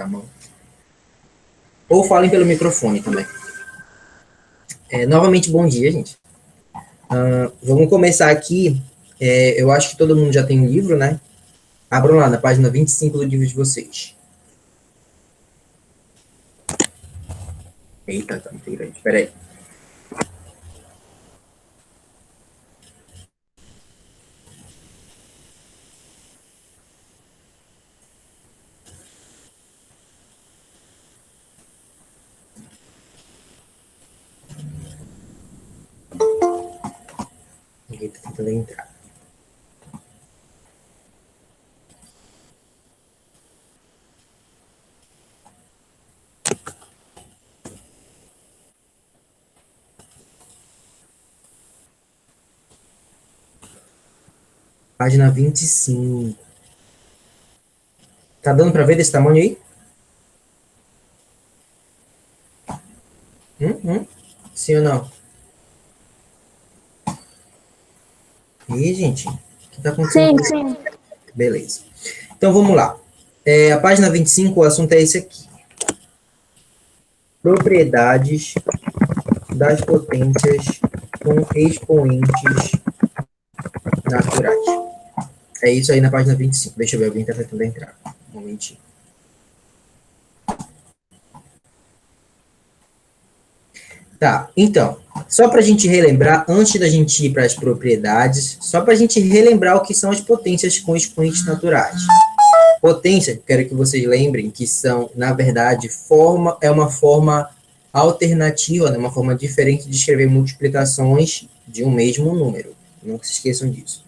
mão. Ou falem pelo microfone também. Novamente, bom dia, gente. Vamos começar aqui. Eu acho que todo mundo já tem um livro, né? Abram lá na página 25 do livro de vocês. Eita, tá muito grande. Espera aí. Ninguém tá tentando entrar. Página 25. Tá dando para ver desse tamanho aí? Sim ou não? Ih, gente, o que tá acontecendo? Sim. Beleza. Então, vamos lá. A página 25, o assunto é esse aqui. Propriedades das potências com expoentes naturais. É isso aí na página 25. Deixa eu ver, alguém está tentando entrar. Um momentinho. Tá, então, só para a gente relembrar, antes da gente ir para as propriedades, só para a gente relembrar o que são as potências com expoentes naturais. Potência, quero que vocês lembrem que são, na verdade, é uma forma alternativa, né, uma forma diferente de escrever multiplicações de um mesmo número. Não se esqueçam disso.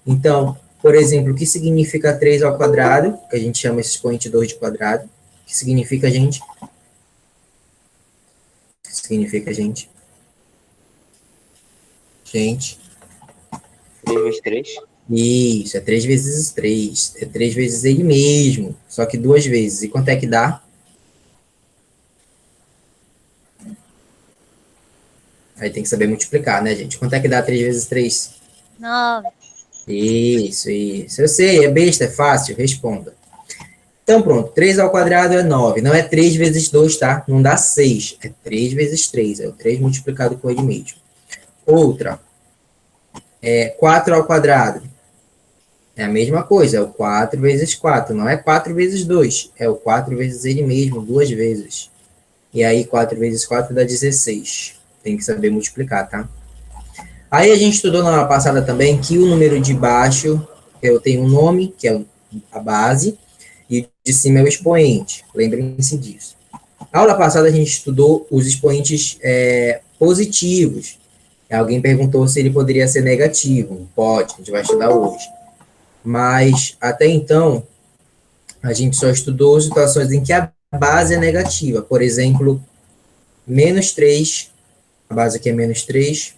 Então, por exemplo, o que significa 3 ao quadrado, que a gente chama esse expoente 2 de quadrado, que significa, gente? O que significa, gente? Gente. 3 vezes 3? Isso, é 3 vezes 3. É 3 vezes ele mesmo, só que 2 vezes. E quanto é que dá? Aí tem que saber multiplicar, né, gente? Quanto é que dá 3 vezes 3? 9. Isso. Eu sei, é besta, é fácil, responda. Então, pronto, 3 ao quadrado é 9. Não é 3 vezes 2, tá? Não dá 6. É 3 vezes 3. É o 3 multiplicado com ele mesmo. Outra. 4 ao quadrado. É a mesma coisa. É o 4 vezes 4. Não é 4 vezes 2. É o 4 vezes ele mesmo, 2 vezes. E aí, 4 vezes 4 dá 16. Tem que saber multiplicar, tá? Aí a gente estudou na aula passada também que o número de baixo, eu tenho um nome, que é a base, e de cima é o expoente. Lembrem-se disso. Na aula passada a gente estudou os expoentes positivos. Alguém perguntou se ele poderia ser negativo. Pode, a gente vai estudar hoje. Mas, até então, a gente só estudou situações em que a base é negativa. Por exemplo, menos 3, a base aqui é menos 3,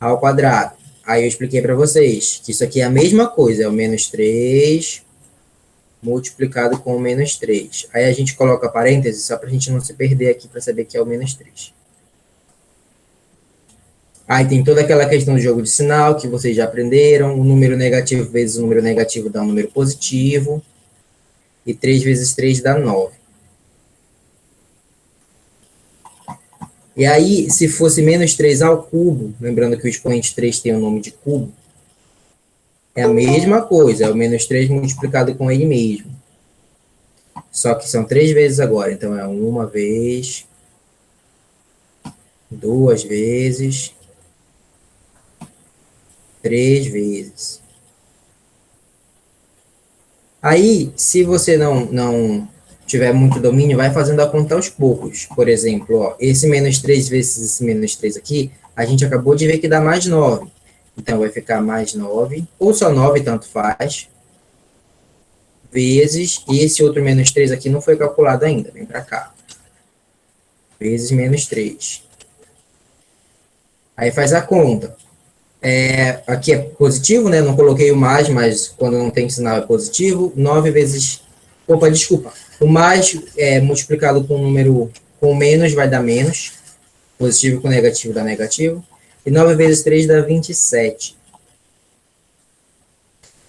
ao quadrado. Aí eu expliquei para vocês que isso aqui é a mesma coisa, é o menos 3 multiplicado com o menos 3. Aí a gente coloca parênteses só para a gente não se perder aqui para saber que é o menos 3. Aí tem toda aquela questão do jogo de sinal que vocês já aprenderam. O número negativo vezes o número negativo dá um número positivo. E 3 vezes 3 dá 9. E aí, se fosse menos 3 ao cubo, lembrando que o expoente 3 tem o nome de cubo, é a mesma coisa, é o menos 3 multiplicado com ele mesmo. Só que são 3 vezes agora, então é uma vez, 2 vezes, 3 vezes. Aí, se você não tiver muito domínio, vai fazendo a conta aos poucos. Por exemplo, ó, esse menos 3 vezes esse menos 3 aqui, a gente acabou de ver que dá mais 9. Então, vai ficar mais 9, ou só 9, tanto faz, vezes, e esse outro menos 3 aqui não foi calculado ainda, vem para cá. Vezes menos 3. Aí faz a conta. Aqui é positivo, né? Não coloquei o mais, mas quando não tem sinal é positivo. 9 vezes... Opa, desculpa. O mais multiplicado com o número com menos vai dar menos. Positivo com negativo dá negativo. E 9 vezes 3 dá 27.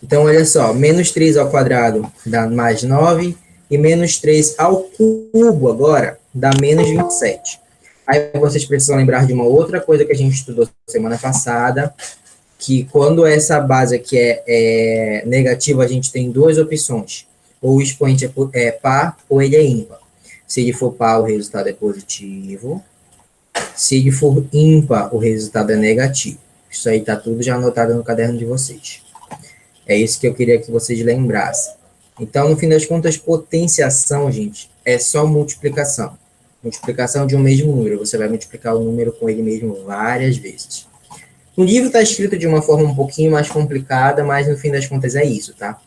Então, olha só. Menos 3 ao quadrado dá mais 9. e menos 3 ao cubo agora dá menos 27. Aí vocês precisam lembrar de uma outra coisa que a gente estudou semana passada, que quando essa base aqui é negativa, a gente tem duas opções. Ou o expoente é par ou ele é ímpar. Se ele for par, o resultado é positivo. Se ele for ímpar, o resultado é negativo. Isso aí está tudo já anotado no caderno de vocês. É isso que eu queria que vocês lembrassem. Então, no fim das contas, potenciação, gente, é só multiplicação. Multiplicação de um mesmo número. Você vai multiplicar o número com ele mesmo várias vezes. No livro está escrito de uma forma um pouquinho mais complicada, mas no fim das contas é isso, tá?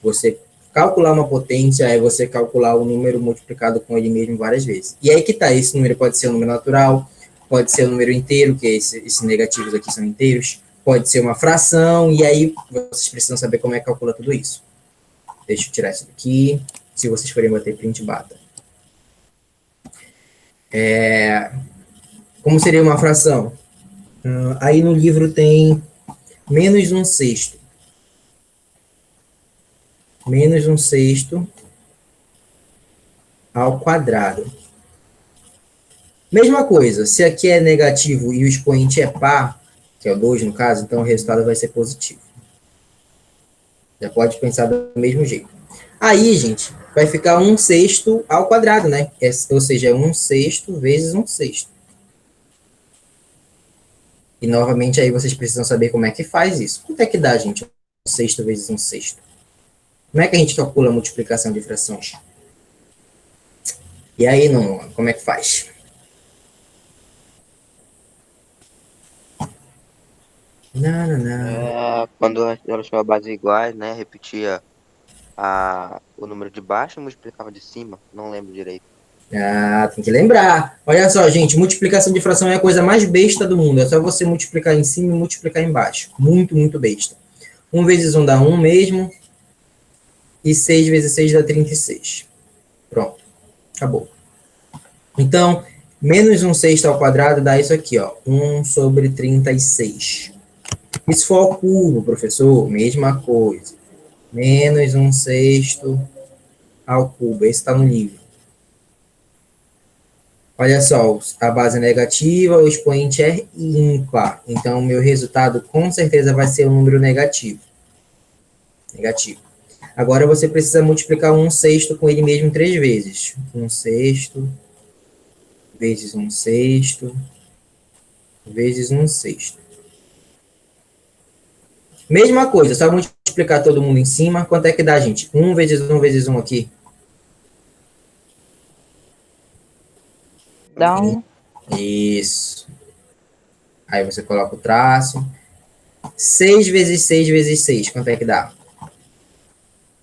Você calcular uma potência é você calcular o número multiplicado com ele mesmo várias vezes. E aí que tá, esse número pode ser um número natural, pode ser um número inteiro, que esses negativos aqui são inteiros, pode ser uma fração, e aí vocês precisam saber como é que calcula tudo isso. Deixa eu tirar isso daqui. Se vocês forem bater print, bata. Como seria uma fração? Aí no livro tem menos um sexto. Menos um sexto ao quadrado. Mesma coisa, se aqui é negativo e o expoente é par, que é o 2 no caso, então o resultado vai ser positivo. Já pode pensar do mesmo jeito. Aí, gente, vai ficar um sexto ao quadrado, né? Ou seja, é um sexto vezes um sexto. E, novamente, aí vocês precisam saber como é que faz isso. Quanto é que dá, gente, um sexto vezes um sexto? Como é que a gente calcula a multiplicação de frações? E aí, não, como é que faz? Quando elas tinham a base iguais, né? Repetia o número de baixo e multiplicava de cima. Não lembro direito. Tem que lembrar. Olha só, gente, multiplicação de fração é a coisa mais besta do mundo. É só você multiplicar em cima e multiplicar embaixo. Muito, muito besta. 1 vezes 1 dá 1 mesmo. E 6 vezes 6 dá 36. Pronto. Acabou. Então, menos um sexto ao quadrado dá isso aqui, ó. 1 sobre 36. E se for ao cubo, professor, mesma coisa. Menos um sexto ao cubo. Esse está no livro. Olha só, a base é negativa, o expoente é ímpar. Então, o meu resultado com certeza vai ser um número negativo. Negativo. Agora, você precisa multiplicar um sexto com ele mesmo 3 vezes. 1 sexto, vezes 1 sexto, vezes 1 sexto. Mesma coisa, só multiplicar todo mundo em cima. Quanto é que dá, gente? 1 vezes 1 vezes 1 aqui. Dá 1. Isso. Aí você coloca o traço. 6 vezes 6 vezes 6, quanto é que dá?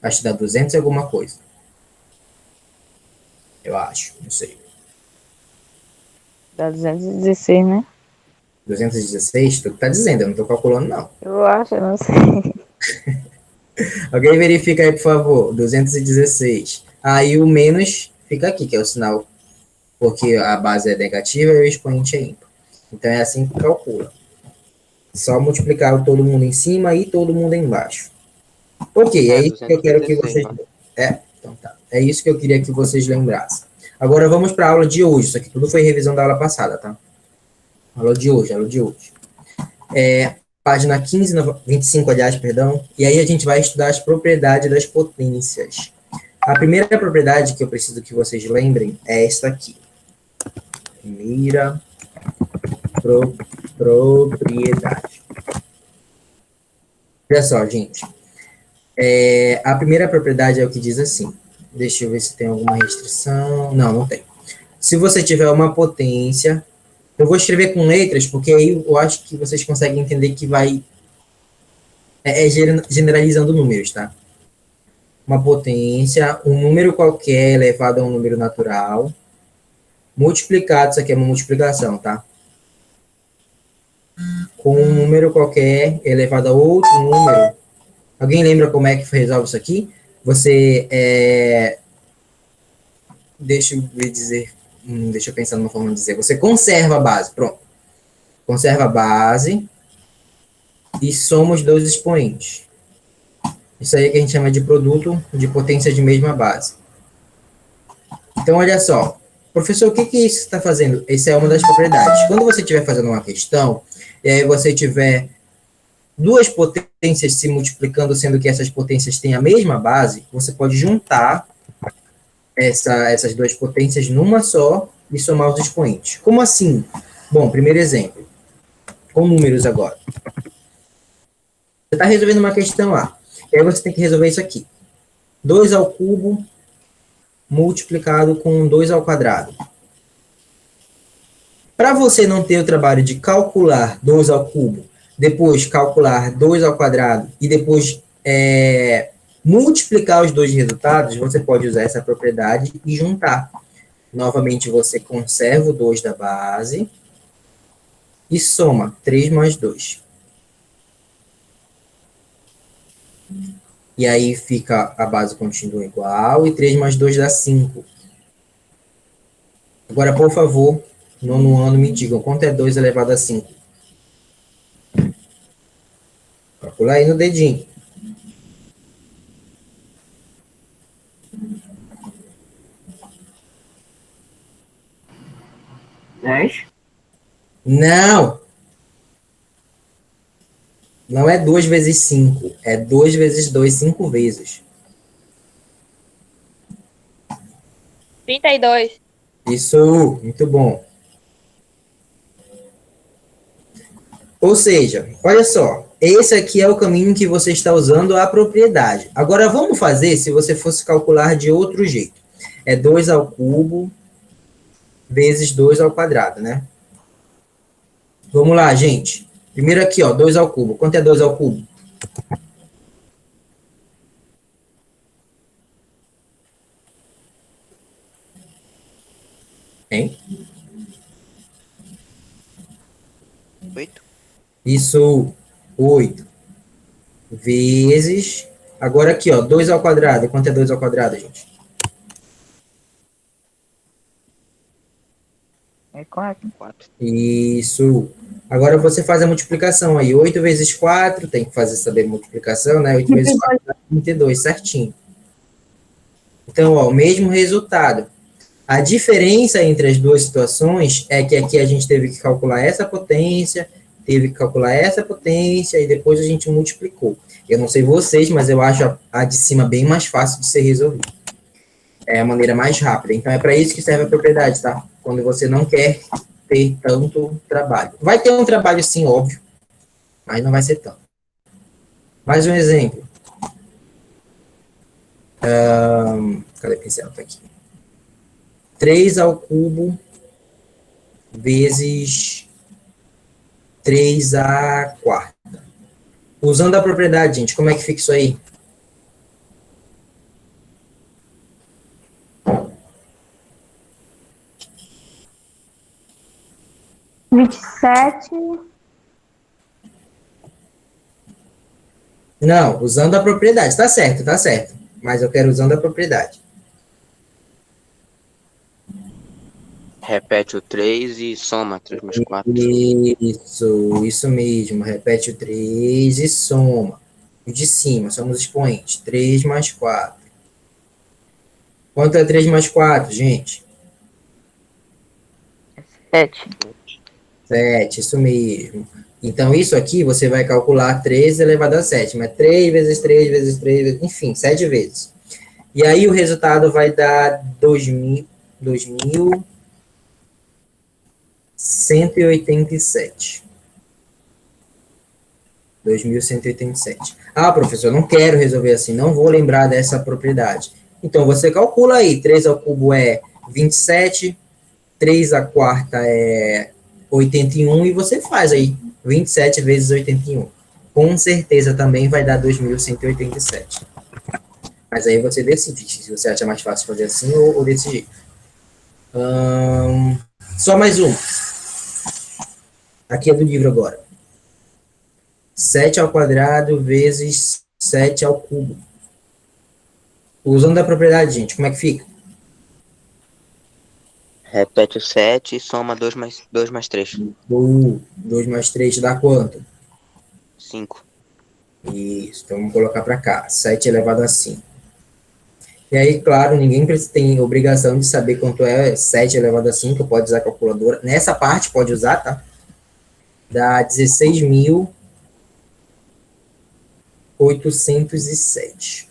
Acho que dá 200 e alguma coisa. Eu acho, não sei. Dá 216, né? 216? Tu que tá dizendo, eu não tô calculando, não. Eu acho, eu não sei. Alguém verifica aí, por favor. 216. Aí o menos fica aqui, que é o sinal, porque a base é negativa e o expoente é ímpar. Então é assim que calcula. Só multiplicar todo mundo em cima e todo mundo embaixo. Ok, é isso que eu quero que vocês... Então tá. É isso que eu queria que vocês lembrassem. Agora vamos para a aula de hoje. Isso aqui tudo foi revisão da aula passada, tá? Aula de hoje. Página 25, aliás, perdão. E aí a gente vai estudar as propriedades das potências. A primeira propriedade que eu preciso que vocês lembrem é esta aqui. Primeira propriedade. Olha só, gente. A primeira propriedade é o que diz assim. Deixa eu ver se tem alguma restrição. Não, não tem. Se você tiver uma potência... Eu vou escrever com letras, porque aí eu acho que vocês conseguem entender que vai... generalizando números, tá? Uma potência, um número qualquer elevado a um número natural, multiplicado, isso aqui é uma multiplicação, tá? Com um número qualquer elevado a outro número. Alguém lembra como é que resolve isso aqui? Você... Deixa eu pensar numa forma de dizer. Você conserva a base, pronto. Conserva a base e soma os dois expoentes. Isso aí que a gente chama de produto de potência de mesma base. Então, olha só. Professor, o que que isso está fazendo? Essa é uma das propriedades. Quando você estiver fazendo uma questão, e aí você tiver duas potências se multiplicando, sendo que essas potências têm a mesma base, você pode juntar essas duas potências numa só e somar os expoentes. Como assim? Bom, primeiro exemplo, com números agora. Você está resolvendo uma questão lá, e aí você tem que resolver isso aqui. 2 ao cubo multiplicado com 2 ao quadrado. Para você não ter o trabalho de calcular 2 ao cubo, depois calcular 2 ao quadrado e depois multiplicar os dois resultados, você pode usar essa propriedade e juntar. Novamente, você conserva o 2 da base e soma 3 mais 2. E aí fica a base continua igual e 3 mais 2 dá 5. Agora, por favor, nono ano, me digam quanto é 2 elevado a 5. Calcula aí no dedinho. Não! Não é 2 vezes 5. É 2 vezes 2, 5 vezes. 32. Isso, muito bom. Ou seja, olha só, esse aqui é o caminho que você está usando a propriedade. Agora vamos fazer se você fosse calcular de outro jeito. É 2 ao cubo vezes 2 ao quadrado, né? Vamos lá, gente. Primeiro aqui, ó, 2 ao cubo. Quanto é 2 ao cubo? Hein? 8. Isso, 8 vezes... Agora aqui, ó, 2 ao quadrado. Quanto é 2 ao quadrado, gente? É 4. 4. Isso. Agora você faz a multiplicação aí. 8 vezes 4, tem que saber multiplicação, né? 8 vezes 4 dá 32, certinho. Então, ó, o mesmo resultado. A diferença entre as duas situações é que aqui a gente teve que calcular essa potência, teve que calcular essa potência e depois a gente multiplicou. Eu não sei vocês, mas eu acho a de cima bem mais fácil de ser resolvida. É a maneira mais rápida. Então, é para isso que serve a propriedade, tá? Quando você não quer ter tanto trabalho. Vai ter um trabalho, sim, óbvio, mas não vai ser tanto. Mais um exemplo. Cadê o pincel? Tá aqui. 3 ao cubo vezes 3 à quarta. Usando a propriedade, gente, como é que fica isso aí? Não, usando a propriedade. Tá certo, tá certo. Mas eu quero usando a propriedade. Repete o 3 e soma 3 mais 4. Isso mesmo. Repete o 3 e soma. O de cima, somos expoentes. 3 mais 4. Quanto é 3 mais 4, gente? 7. 7, isso mesmo. Então, isso aqui você vai calcular 13 elevado a 7, mas 3 vezes 3 vezes 3, enfim, 7 vezes. E aí o resultado vai dar 2.187. 2.187. Ah, professor, eu não quero resolver assim, não vou lembrar dessa propriedade. Então, você calcula aí, 3 ao cubo é 27, 3 à quarta é 81, e você faz aí, 27 vezes 81. Com certeza também vai dar 2.187. Mas aí você decide se você acha mais fácil fazer assim ou desse jeito. Só mais um. Aqui é do livro agora. 7 ao quadrado vezes 7 ao cubo. Usando a propriedade, gente, como é que fica? Repete o 7 e soma 2 mais 3. 2 mais 3 dá quanto? 5. Isso, então vamos colocar para cá. 7 elevado a 5. E aí, claro, ninguém tem obrigação de saber quanto é 7 elevado a 5, pode usar a calculadora. Nessa parte pode usar, tá? Dá 16.807.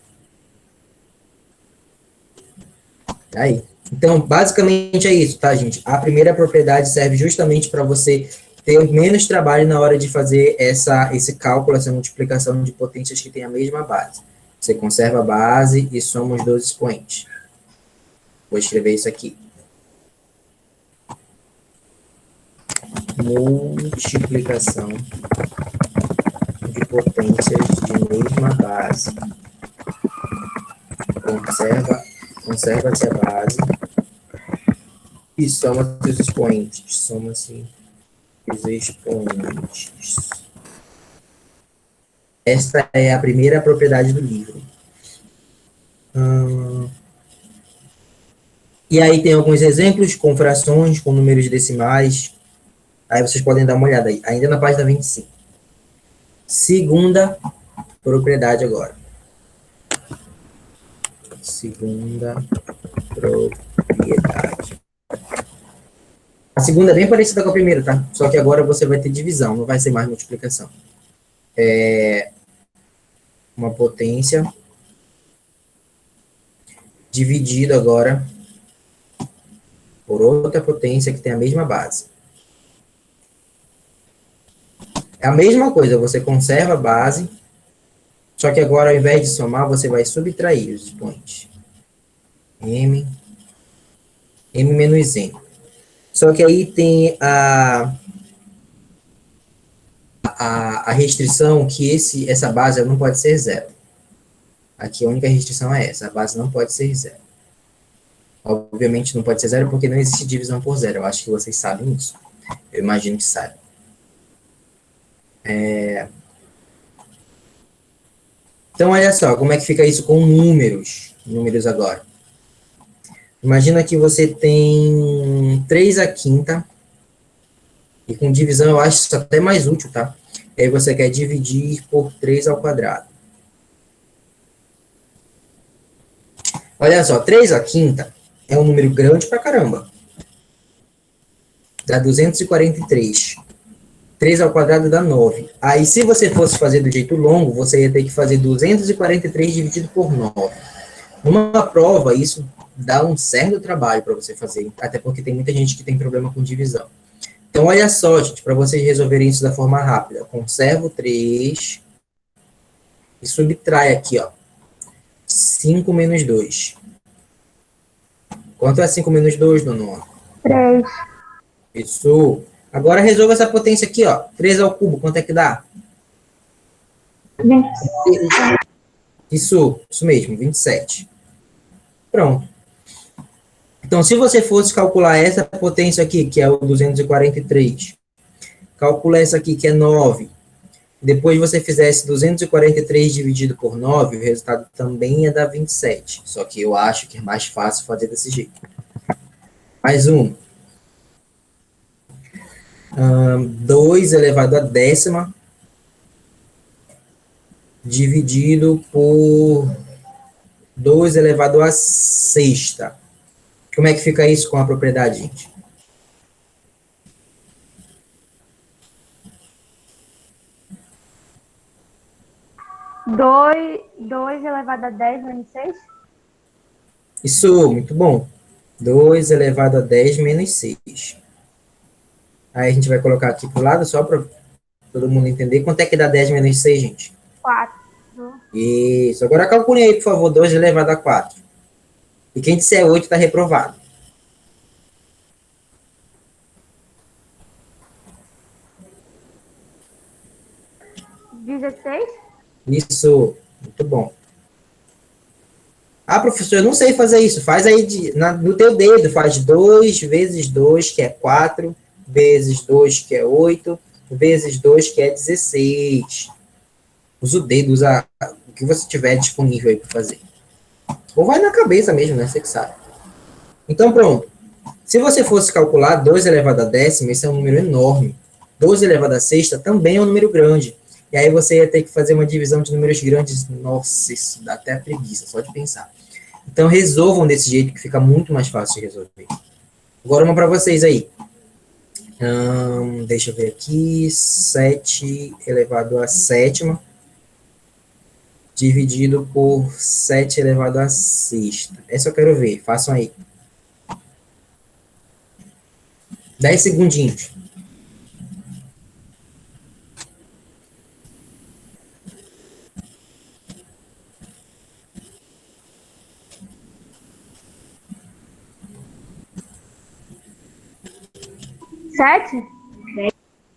Aí. Então, basicamente é isso, tá, gente? A primeira propriedade serve justamente para você ter menos trabalho na hora de fazer esse cálculo, essa multiplicação de potências que tem a mesma base. Você conserva a base e soma os dois expoentes. Vou escrever isso aqui. Multiplicação de potências de mesma base. Conserva-se a base e soma-se os expoentes. Soma-se os expoentes. Esta é a primeira propriedade do livro. E aí tem alguns exemplos com frações, com números decimais. Aí vocês podem dar uma olhada aí, ainda na página 25. Segunda propriedade agora. Segunda propriedade. A segunda é bem parecida com a primeira, tá? Só que agora você vai ter divisão, não vai ser mais multiplicação. É uma potência dividido agora por outra potência que tem a mesma base. É a mesma coisa, você conserva a base, só que agora ao invés de somar, você vai subtrair os expoentes. M menos N. Só que aí tem a restrição que essa base não pode ser zero. Aqui a única restrição é essa, a base não pode ser zero. Obviamente não pode ser zero porque não existe divisão por zero. Eu acho que vocês sabem isso. Eu imagino que saibam. Então, olha só, como é que fica isso com números. Números agora. Imagina que você tem 3/5. E com divisão eu acho isso até mais útil, tá? E aí você quer dividir por 3². Olha só, 3/5 é um número grande pra caramba. Dá 243. 3² dá 9. Aí, se você fosse fazer do jeito longo, você ia ter que fazer 243 dividido por 9. Numa prova, isso dá um certo trabalho para você fazer, até porque tem muita gente que tem problema com divisão. Então, olha só, gente, para vocês resolverem isso da forma rápida. Conserva o 3 e subtrai aqui, ó. 5 menos 2. Quanto é 5 menos 2, Dono? 3. Isso. Agora resolva essa potência aqui, ó. 3 ao cubo, quanto é que dá? 20. Isso mesmo, 27. Pronto. Então, se você fosse calcular essa potência aqui, que é o 243, calcula essa aqui, que é 9, depois você fizesse 243 dividido por 9, o resultado também ia dar 27. Só que eu acho que é mais fácil fazer desse jeito. Mais um. 2 elevado a 10ª dividido por 2 elevado a 6ª. Como é que fica isso com a propriedade, gente? Dois elevado a 10 menos 6? Isso, muito bom. 2 elevado a 10 menos 6. Aí a gente vai colocar aqui pro lado, só para todo mundo entender. Quanto é que dá 10 menos 6, gente? 4. Isso. Agora calcule aí, por favor, 2 elevado a 4. E quem disser 8 está reprovado. 16? Isso, muito bom. Ah, professor, eu não sei fazer isso. Faz aí no teu dedo, faz 2 vezes 2, que é 4, vezes 2, que é 8, vezes 2, que é 16. Usa o dedo, usa o que você tiver disponível aí para fazer. Ou vai na cabeça mesmo, né? Você que sabe. Então, pronto. Se você fosse calcular 2 elevado a 10ª, esse é um número enorme. 2 elevado a 6ª também é um número grande. E aí você ia ter que fazer uma divisão de números grandes. Nossa, isso dá até preguiça, só de pensar. Então, resolvam desse jeito que fica muito mais fácil de resolver. Agora, uma para vocês aí. Deixa eu ver aqui. 7 elevado a sétima dividido por 7 elevado a sexta. Essa eu quero ver. Façam aí. 10 segundinhos. Sete?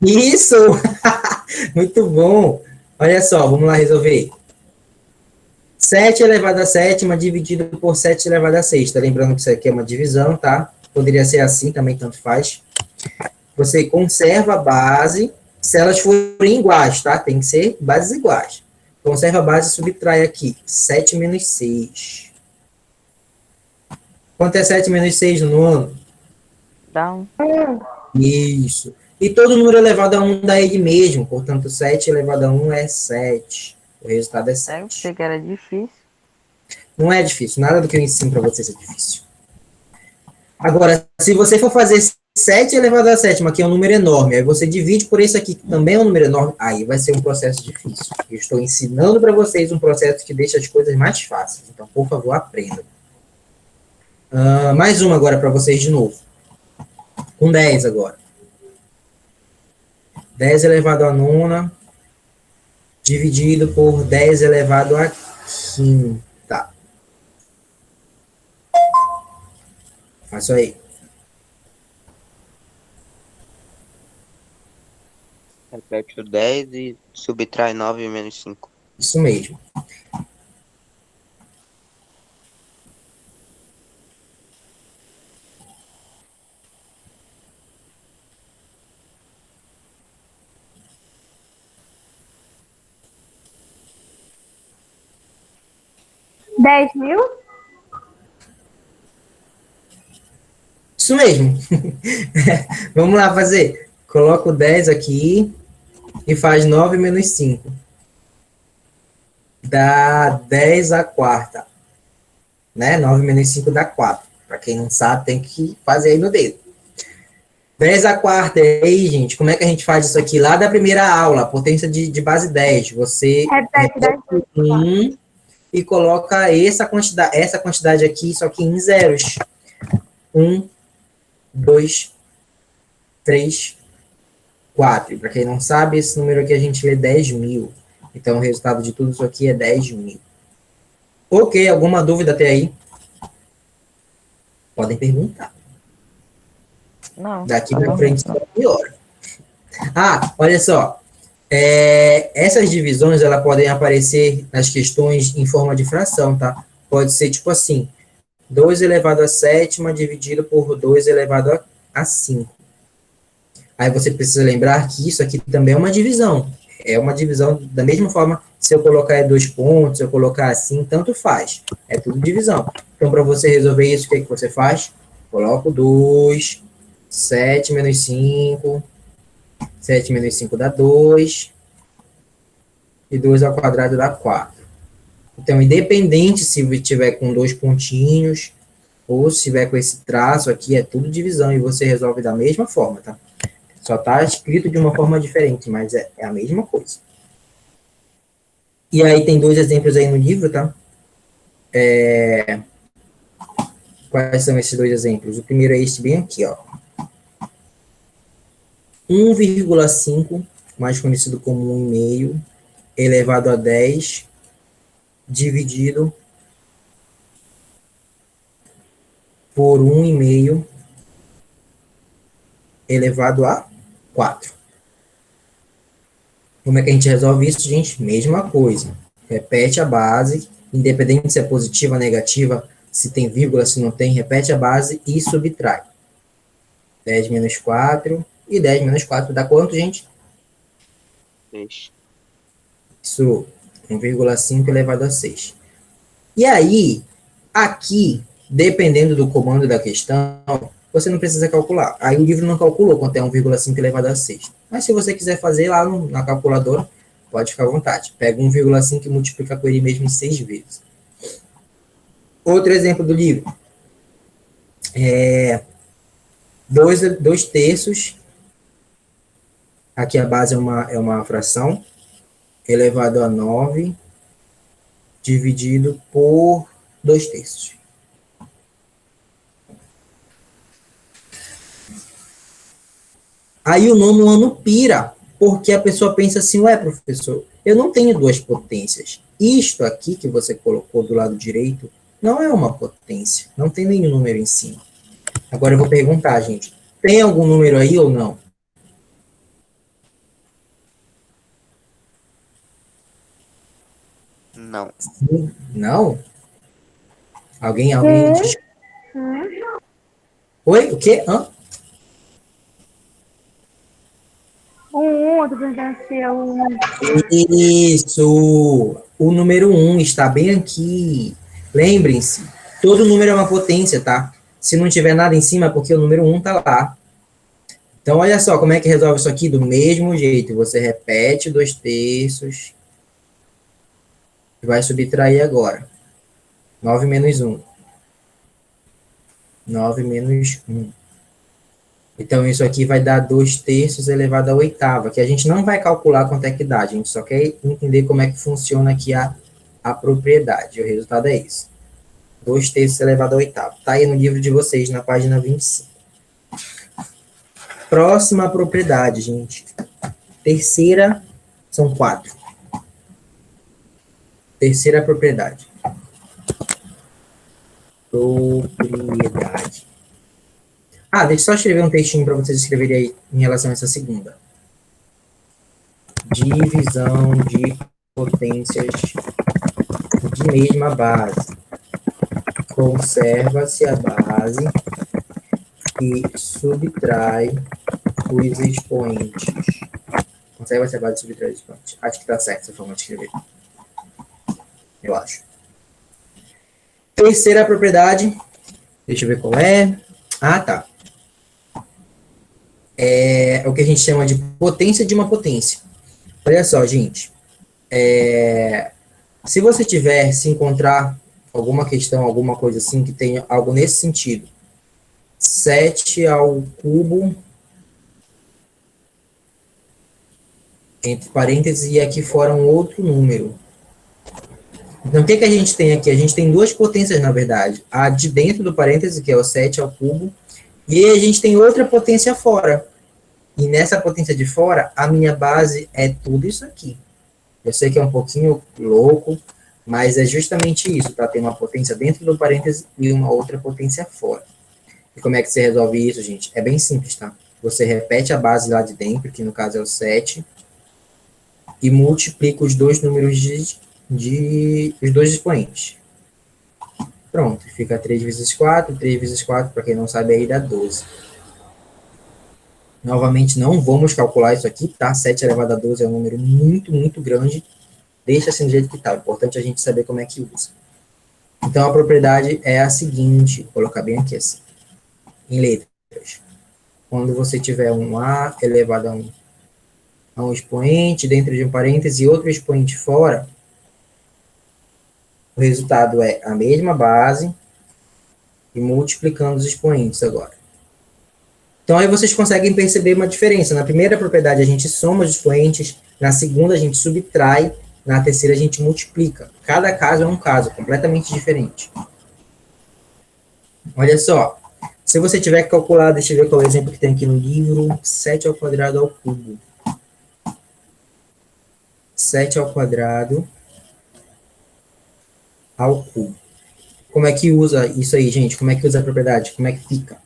Isso! Muito bom. Olha só, vamos lá resolver. 7 elevado a sétima dividido por 7 elevado a sexta. Lembrando que isso aqui é uma divisão, tá? Poderia ser assim também, tanto faz. Você conserva a base, se elas forem iguais, tá? Tem que ser bases iguais. Conserva a base e subtrai aqui. 7 menos 6. Quanto é 7 menos 6 no nono? Dá um. Isso. E todo número elevado a 1 dá ele mesmo. Portanto, 7 elevado a 1 é 7. O resultado é Eu 7. achei que era difícil. Não é difícil. Nada do que eu ensino para vocês é difícil. Agora, se você for fazer 7 elevado a sétima, que é um número enorme, aí você divide por esse aqui, que também é um número enorme, aí vai ser um processo difícil. Eu estou ensinando para vocês um processo que deixa as coisas mais fáceis. Então, por favor, aprendam. Mais uma agora para vocês de novo. Com 10 agora. 10 elevado a nona, dividido por 10 elevado a quinta. Faz isso aí. Repete o 10 e subtrai 9 menos 5. Isso mesmo. Dez mil? Isso mesmo. Vamos lá fazer. Coloca o 10 aqui e faz 9 menos 5. Dá 10 a quarta. Né? 9 menos 5 dá 4. Para quem não sabe, tem que fazer aí no dedo. 10 a quarta. E aí, gente, como é que a gente faz isso aqui? Lá da primeira aula, potência de base 10. Você Repete 10 vezes. 1 e coloca essa quantidade aqui, só que em zeros. 1, 2, 3, 4. Para quem não sabe, esse número aqui a gente lê 10 mil. Então, o resultado de tudo isso aqui é 10 mil. Ok, alguma dúvida até aí? Podem perguntar. Não. Daqui tá para bom. frente só piora. Olha só. Essas divisões, elas podem aparecer nas questões em forma de fração, tá? Pode ser tipo assim, 2 elevado a sétima dividido por 2 elevado a 5. Aí você precisa lembrar que isso aqui também é uma divisão. É uma divisão da mesma forma, se eu colocar 2 pontos, se eu colocar assim, tanto faz. É tudo divisão. Então, para você resolver isso, o que você faz? Coloca o 2, 7 menos 5, 7 menos 5 dá 2, e 2 ao quadrado dá 4. Então, independente se tiver com 2 pontinhos, ou se tiver com esse traço aqui, é tudo divisão, e você resolve da mesma forma, tá? Só está escrito de uma forma diferente, mas é a mesma coisa. E aí tem 2 exemplos aí no livro, tá? Quais são esses 2 exemplos? O primeiro é este bem aqui, ó. 1,5, mais conhecido como 1,5, elevado a 10, dividido por 1,5, elevado a 4. Como é que a gente resolve isso, gente? Mesma coisa. Repete a base, independente se é positiva ou negativa, se tem vírgula, se não tem, repete a base e subtrai. 10 menos 4, e 10 menos 4 dá quanto, gente? 6. Isso, 1,5 elevado a 6. E aí, aqui, dependendo do comando da questão, você não precisa calcular. Aí o livro não calculou quanto é 1,5 elevado a 6. Mas se você quiser fazer lá na calculadora, pode ficar à vontade. Pega 1,5 e multiplica com ele mesmo 6 vezes. Outro exemplo do livro. Dois terços. Aqui a base é uma fração. Elevado a 9, dividido por 2 terços. Aí o nono ano pira, porque a pessoa pensa assim, ué, professor, eu não tenho duas potências. Isto aqui que você colocou do lado direito não é uma potência, não tem nenhum número em cima. Agora eu vou perguntar, gente, tem algum número aí ou não? Não. Não? Alguém diz... Hum. Oi, o quê? Hã? Outro perguntando se é um. Isso! O número 1 está bem aqui. Lembrem-se, todo número é uma potência, tá? Se não tiver nada em cima, é porque o número 1 está lá. Então, olha só como é que resolve isso aqui do mesmo jeito. Você repete 2 terços. E vai subtrair agora. 9 menos 1. 9 menos 1. Então, isso aqui vai dar 2 terços elevado à oitava, que a gente não vai calcular quanto é que dá, a gente só quer entender como é que funciona aqui a propriedade. O resultado é isso. 2 terços elevado à oitava. Está aí no livro de vocês, na página 25. Próxima propriedade, gente. Terceira, são 4. Terceira propriedade. Propriedade. Deixa eu só escrever um textinho para vocês escreverem aí em relação a essa segunda. Divisão de potências de mesma base. Conserva-se a base e subtrai os expoentes. Conserva-se a base e subtrai os expoentes. Acho que está certo essa forma de escrever. Eu acho. Terceira propriedade. Deixa eu ver qual é. Tá. É o que a gente chama de potência de uma potência. Olha só, gente. Se você se encontrar alguma questão, alguma coisa assim, que tenha algo nesse sentido, 7 ao cubo, entre parênteses, e aqui fora um outro número. Então, o que a gente tem aqui? A gente tem duas potências, na verdade. A de dentro do parêntese, que é o 7 ao cubo, e a gente tem outra potência fora. E nessa potência de fora, a minha base é tudo isso aqui. Eu sei que é um pouquinho louco, mas é justamente isso, tá? Tem uma potência dentro do parêntese e uma outra potência fora. E como é que você resolve isso, gente? É bem simples, tá? Você repete a base lá de dentro, que no caso é o 7, e multiplica os dois números os dois expoentes. Pronto, fica 3 vezes 4, 3 vezes 4, para quem não sabe aí, dá 12. Novamente, não vamos calcular isso aqui, tá? 7 elevado a 12 é um número muito, muito grande. Deixa assim do jeito que tá. O importante é a gente saber como é que usa. Então, a propriedade é a seguinte, vou colocar bem aqui assim, em letras. Quando você tiver um A elevado a um expoente dentro de um parêntese e outro expoente fora, o resultado é a mesma base e multiplicando os expoentes agora. Então, aí vocês conseguem perceber uma diferença. Na primeira propriedade, a gente soma os expoentes, na segunda, a gente subtrai, na terceira, a gente multiplica. Cada caso é um caso completamente diferente. Olha só, se você tiver que calcular, deixa eu ver qual é o exemplo que tem aqui no livro, 7 ao quadrado ao cubo. 7 ao quadrado ao cubo. Como é que usa isso aí, gente? Como é que usa a propriedade? Como é que fica?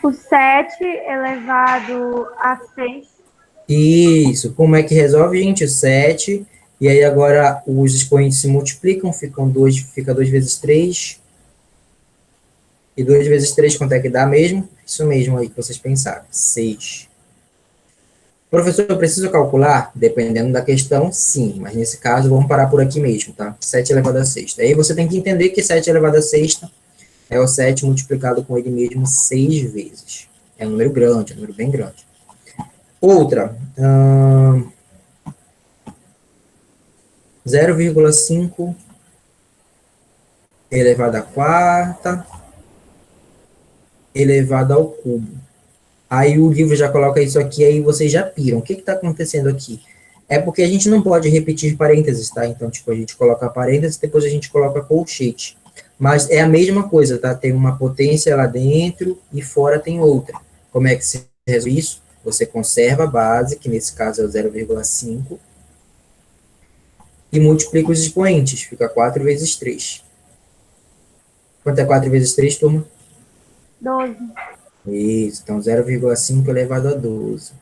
O 7 elevado a 6. Isso. Como é que resolve, gente? O 7. E aí agora os expoentes se multiplicam, fica 2 vezes 3. E 2 vezes 3, quanto é que dá mesmo? Isso mesmo aí que vocês pensaram. 6. Professor, eu preciso calcular? Dependendo da questão, sim. Mas nesse caso, vamos parar por aqui mesmo, tá? 7 elevado a 6. Aí você tem que entender que 7 elevado a 6 é o 7 multiplicado com ele mesmo 6 vezes. É um número grande, é um número bem grande. 0,5 elevado à quarta elevado ao cubo. Aí o livro já coloca isso aqui, aí vocês já piram. O que está acontecendo aqui? É porque a gente não pode repetir parênteses, tá? Então, tipo, a gente coloca parênteses, depois a gente coloca colchete. Mas é a mesma coisa, tá? Tem uma potência lá dentro e fora tem outra. Como é que se resolve isso? Você conserva a base, que nesse caso é o 0,5, e multiplica os expoentes. Fica 4 vezes 3. Quanto é 4 vezes 3, turma? 12. Isso, então 0,5 elevado a 12.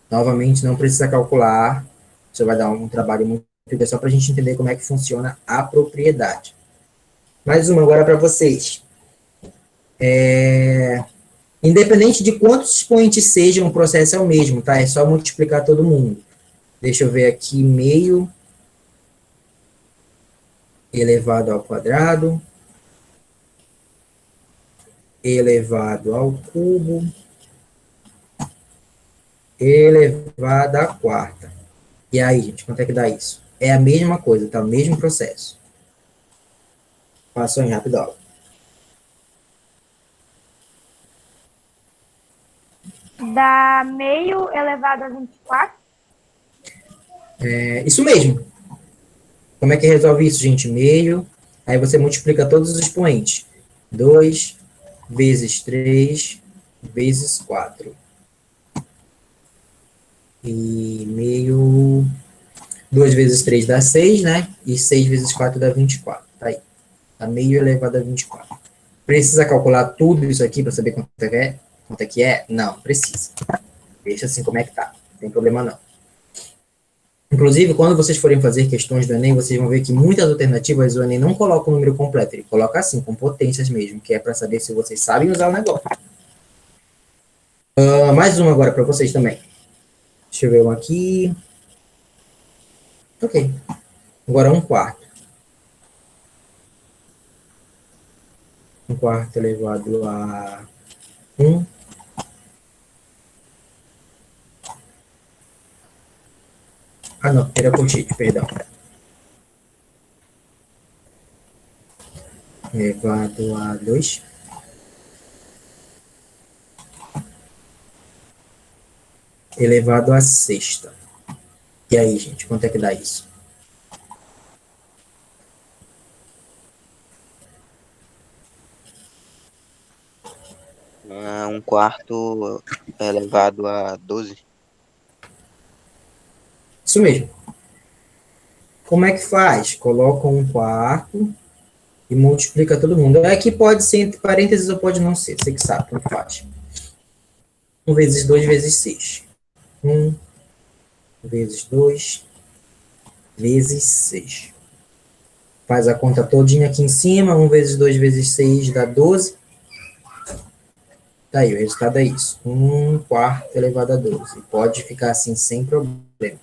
Novamente, não precisa calcular, você vai dar um trabalho muito grande, só para a gente entender como é que funciona a propriedade. Mais uma agora para vocês. Independente de quantos expoentes sejam, o processo é o mesmo, tá? É só multiplicar todo mundo. Deixa eu ver aqui, meio elevado ao quadrado, elevado ao cubo, elevado à quarta. E aí, gente, quanto é que dá isso? É a mesma coisa, tá? O mesmo processo. Passou em rápido, ó. Dá meio elevado a 24. Isso mesmo. Como é que resolve isso, gente? Meio, aí você multiplica todos os expoentes. 2 vezes 3 vezes 4. E meio... 2 vezes 3 dá 6, né? E 6 vezes 4 dá 24. Tá aí. Tá meio elevado a 24. Precisa calcular tudo isso aqui para saber quanto é que é? Quanto é que é? Não, precisa. Deixa assim como é que tá. Não tem problema não. Inclusive, quando vocês forem fazer questões do Enem, vocês vão ver que muitas alternativas o Enem não coloca o número completo, ele coloca assim, com potências mesmo, que é para saber se vocês sabem usar o negócio. Mais uma agora para vocês também. Deixa eu ver um aqui. Ok. Agora 1/4. 1/4 elevado a 1. Ah, não, era colchete, perdão. Elevado a 2. Elevado a sexta. E aí, gente, quanto é que dá isso? Um quarto elevado a 12. Isso mesmo. Como é que faz? Coloca 1/4 e multiplica todo mundo. Aqui pode ser entre parênteses ou pode não ser. Você que sabe como faz. 1 vezes 2 vezes 6. 1 vezes 2 vezes 6. Faz a conta todinha aqui em cima. 1 vezes 2 vezes 6 dá 12. Tá aí, o resultado é isso. 1/4 elevado a 12. Pode ficar assim sem problema.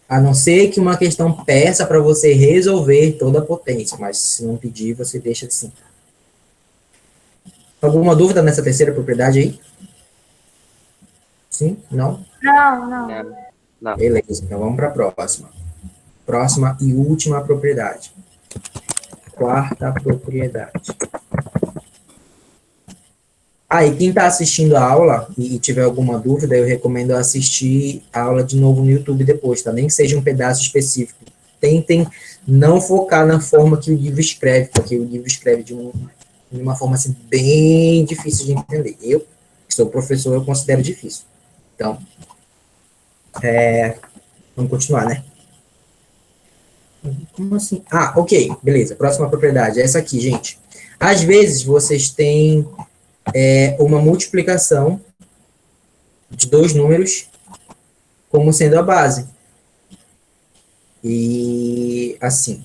A não ser que uma questão peça para você resolver toda a potência, mas se não pedir, você deixa assim. Alguma dúvida nessa terceira propriedade aí? Sim? Não? Não. Não. Beleza, então vamos para a próxima. Próxima e última propriedade. Quarta propriedade. E quem está assistindo a aula e tiver alguma dúvida, eu recomendo assistir a aula de novo no YouTube depois, tá? Nem que seja um pedaço específico. Tentem não focar na forma que o livro escreve, porque o livro escreve de uma forma assim, bem difícil de entender. Eu, que sou professor, eu considero difícil. Então, vamos continuar, né? Como assim? Ok, beleza. Próxima propriedade é essa aqui, gente. Às vezes, vocês têm uma multiplicação de dois números como sendo a base. E, assim,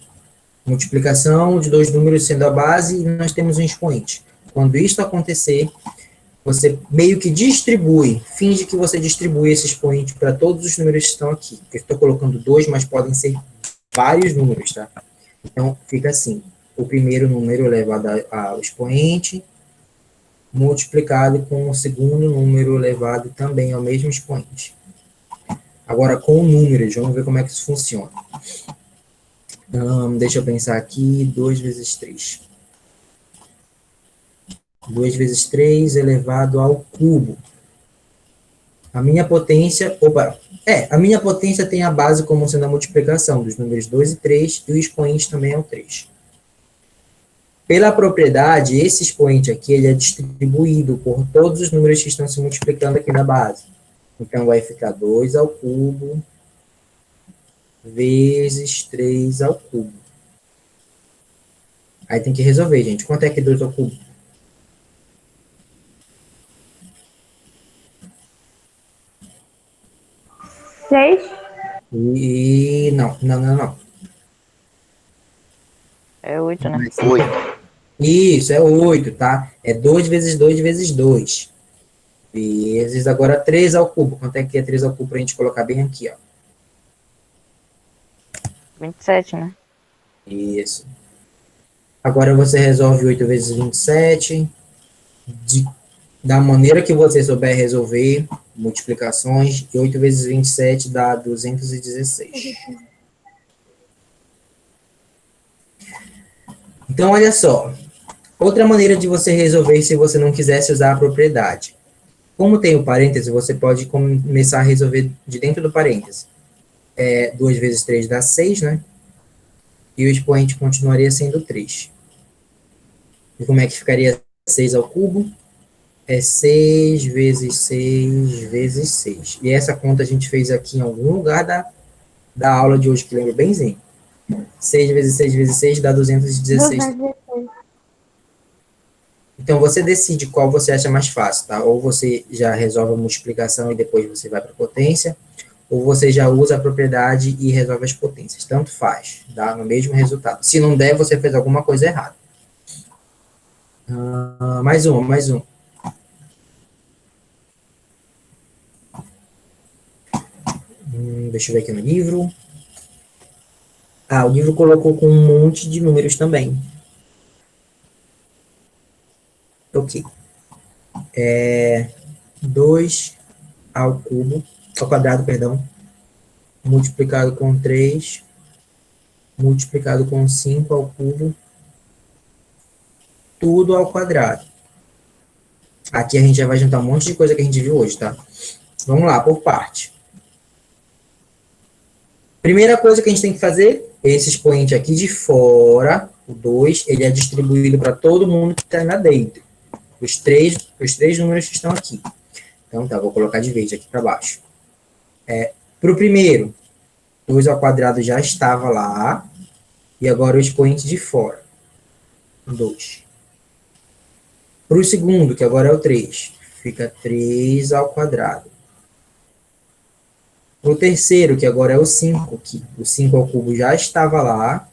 multiplicação de dois números sendo a base e nós temos um expoente. Quando isso acontecer, você meio que distribui, finge que você distribui esse expoente para todos os números que estão aqui. Eu estou colocando 2, mas podem ser vários números, tá? Então, fica assim, o primeiro número elevado ao expoente, multiplicado com o segundo número elevado também ao mesmo expoente. Agora com números, vamos ver como é que isso funciona. Deixa eu pensar aqui, 2 vezes 3. 2 vezes 3 elevado ao cubo. A minha potência, a minha potência tem a base como sendo a multiplicação dos números 2 e 3, e o expoente também é o 3. Pela propriedade, esse expoente aqui, ele é distribuído por todos os números que estão se multiplicando aqui na base. Então, vai ficar 2 ao cubo vezes 3 ao cubo. Aí tem que resolver, gente. Quanto é que 2 ao cubo? 6. E não. É 8, né? 8. Isso, é 8, tá? É 2 vezes 2 vezes 2. Vezes agora 3 ao cubo. Quanto é que é 3 ao cubo pra gente colocar bem aqui, ó? 27, né? Isso. Agora você resolve 8 vezes 27. Da maneira que você souber resolver multiplicações. E 8 vezes 27 dá 216. Então, olha só. Outra maneira de você resolver se você não quisesse usar a propriedade. Como tem o parêntese, você pode começar a resolver de dentro do parêntese. 2 vezes 3 dá 6, né? E o expoente continuaria sendo 3. E como é que ficaria 6 ao cubo? É 6 vezes 6 vezes 6. E essa conta a gente fez aqui em algum lugar da aula de hoje, que lembro benzinho. 6 vezes 6 vezes 6 dá 216. 216. Então, você decide qual você acha mais fácil, tá? Ou você já resolve a multiplicação e depois você vai para a potência, ou você já usa a propriedade e resolve as potências. Tanto faz, dá no mesmo resultado. Se não der, você fez alguma coisa errada. Mais um. Deixa eu ver aqui no livro. O livro colocou com um monte de números também. Ok. 2 ao quadrado, perdão, multiplicado com 3, multiplicado com 5 ao cubo, tudo ao quadrado. Aqui a gente já vai juntar um monte de coisa que a gente viu hoje, tá? Vamos lá, por parte. Primeira coisa que a gente tem que fazer, esse expoente aqui de fora, o 2, ele é distribuído para todo mundo que está lá dentro. Os três números que estão aqui. Então, tá, vou colocar de verde aqui para baixo. Para o primeiro, 2 ao quadrado já estava lá, e agora o expoente de fora, 2. Para o segundo, que agora é o 3, fica 3 ao quadrado. Para o terceiro, que agora é o 5, que o 5 ao cubo já estava lá,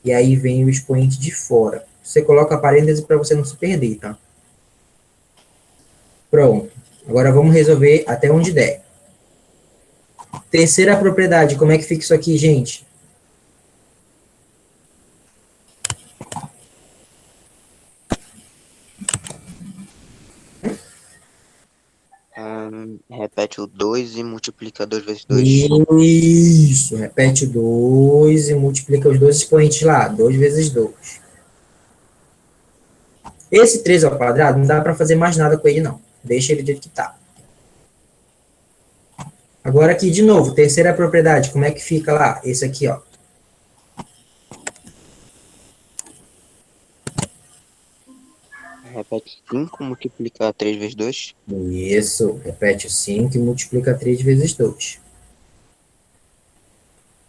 e aí vem o expoente de fora. Você coloca parêntese para você não se perder, tá? Pronto. Agora vamos resolver até onde der. Terceira propriedade, como é que fica isso aqui, gente? Repete o 2 e multiplica 2 vezes 2. Isso, repete o 2 e multiplica os dois expoentes lá, 2 vezes 2. Esse 3 ao quadrado não dá para fazer mais nada com ele, não. Deixa ele do jeito que está. Agora aqui, de novo, terceira propriedade, como é que fica lá? Esse aqui, ó. Repete 5, multiplica 3 vezes 2. Isso, repete o 5 e multiplica 3 vezes 2.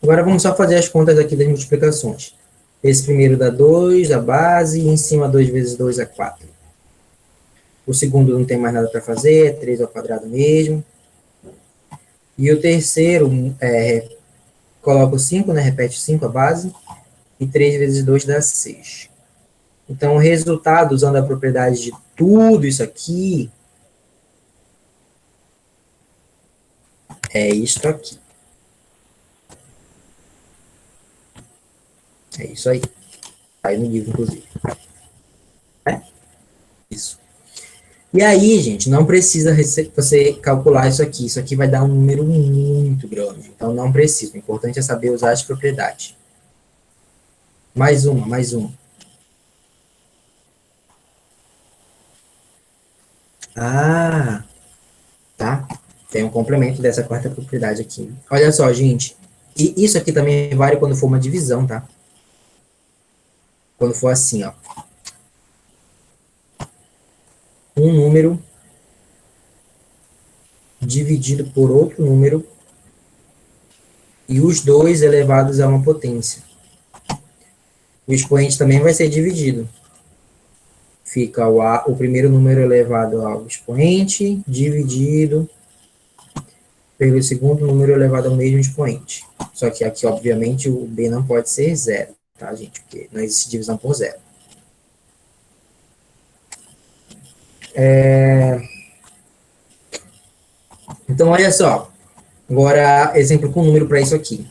Agora vamos só fazer as contas aqui das multiplicações. Esse primeiro dá 2, a base, e em cima 2 vezes 2 é 4. O segundo não tem mais nada para fazer, é 3 ao quadrado mesmo. E o terceiro, coloca o 5, né? Repete 5 a base, e 3 vezes 2 dá 6. Então, o resultado, usando a propriedade de tudo isso aqui, é isto aqui. É isso aí. Tá aí no livro, inclusive. Isso. E aí, gente, não precisa você calcular isso aqui. Isso aqui vai dar um número muito grande. Então, não precisa. O importante é saber usar as propriedades. Mais uma, mais uma. Ah, tá. Tem um complemento dessa quarta propriedade aqui. Olha só, gente. E isso aqui também vale quando for uma divisão, tá? Quando for assim, ó. Um número dividido por outro número e os dois elevados a uma potência. O expoente também vai ser dividido. Fica o primeiro número elevado ao expoente, dividido pelo segundo número elevado ao mesmo expoente. Só que aqui, obviamente, o b não pode ser zero, tá, gente? Porque não existe divisão por zero. Então, olha só. Agora, exemplo com número para isso aqui.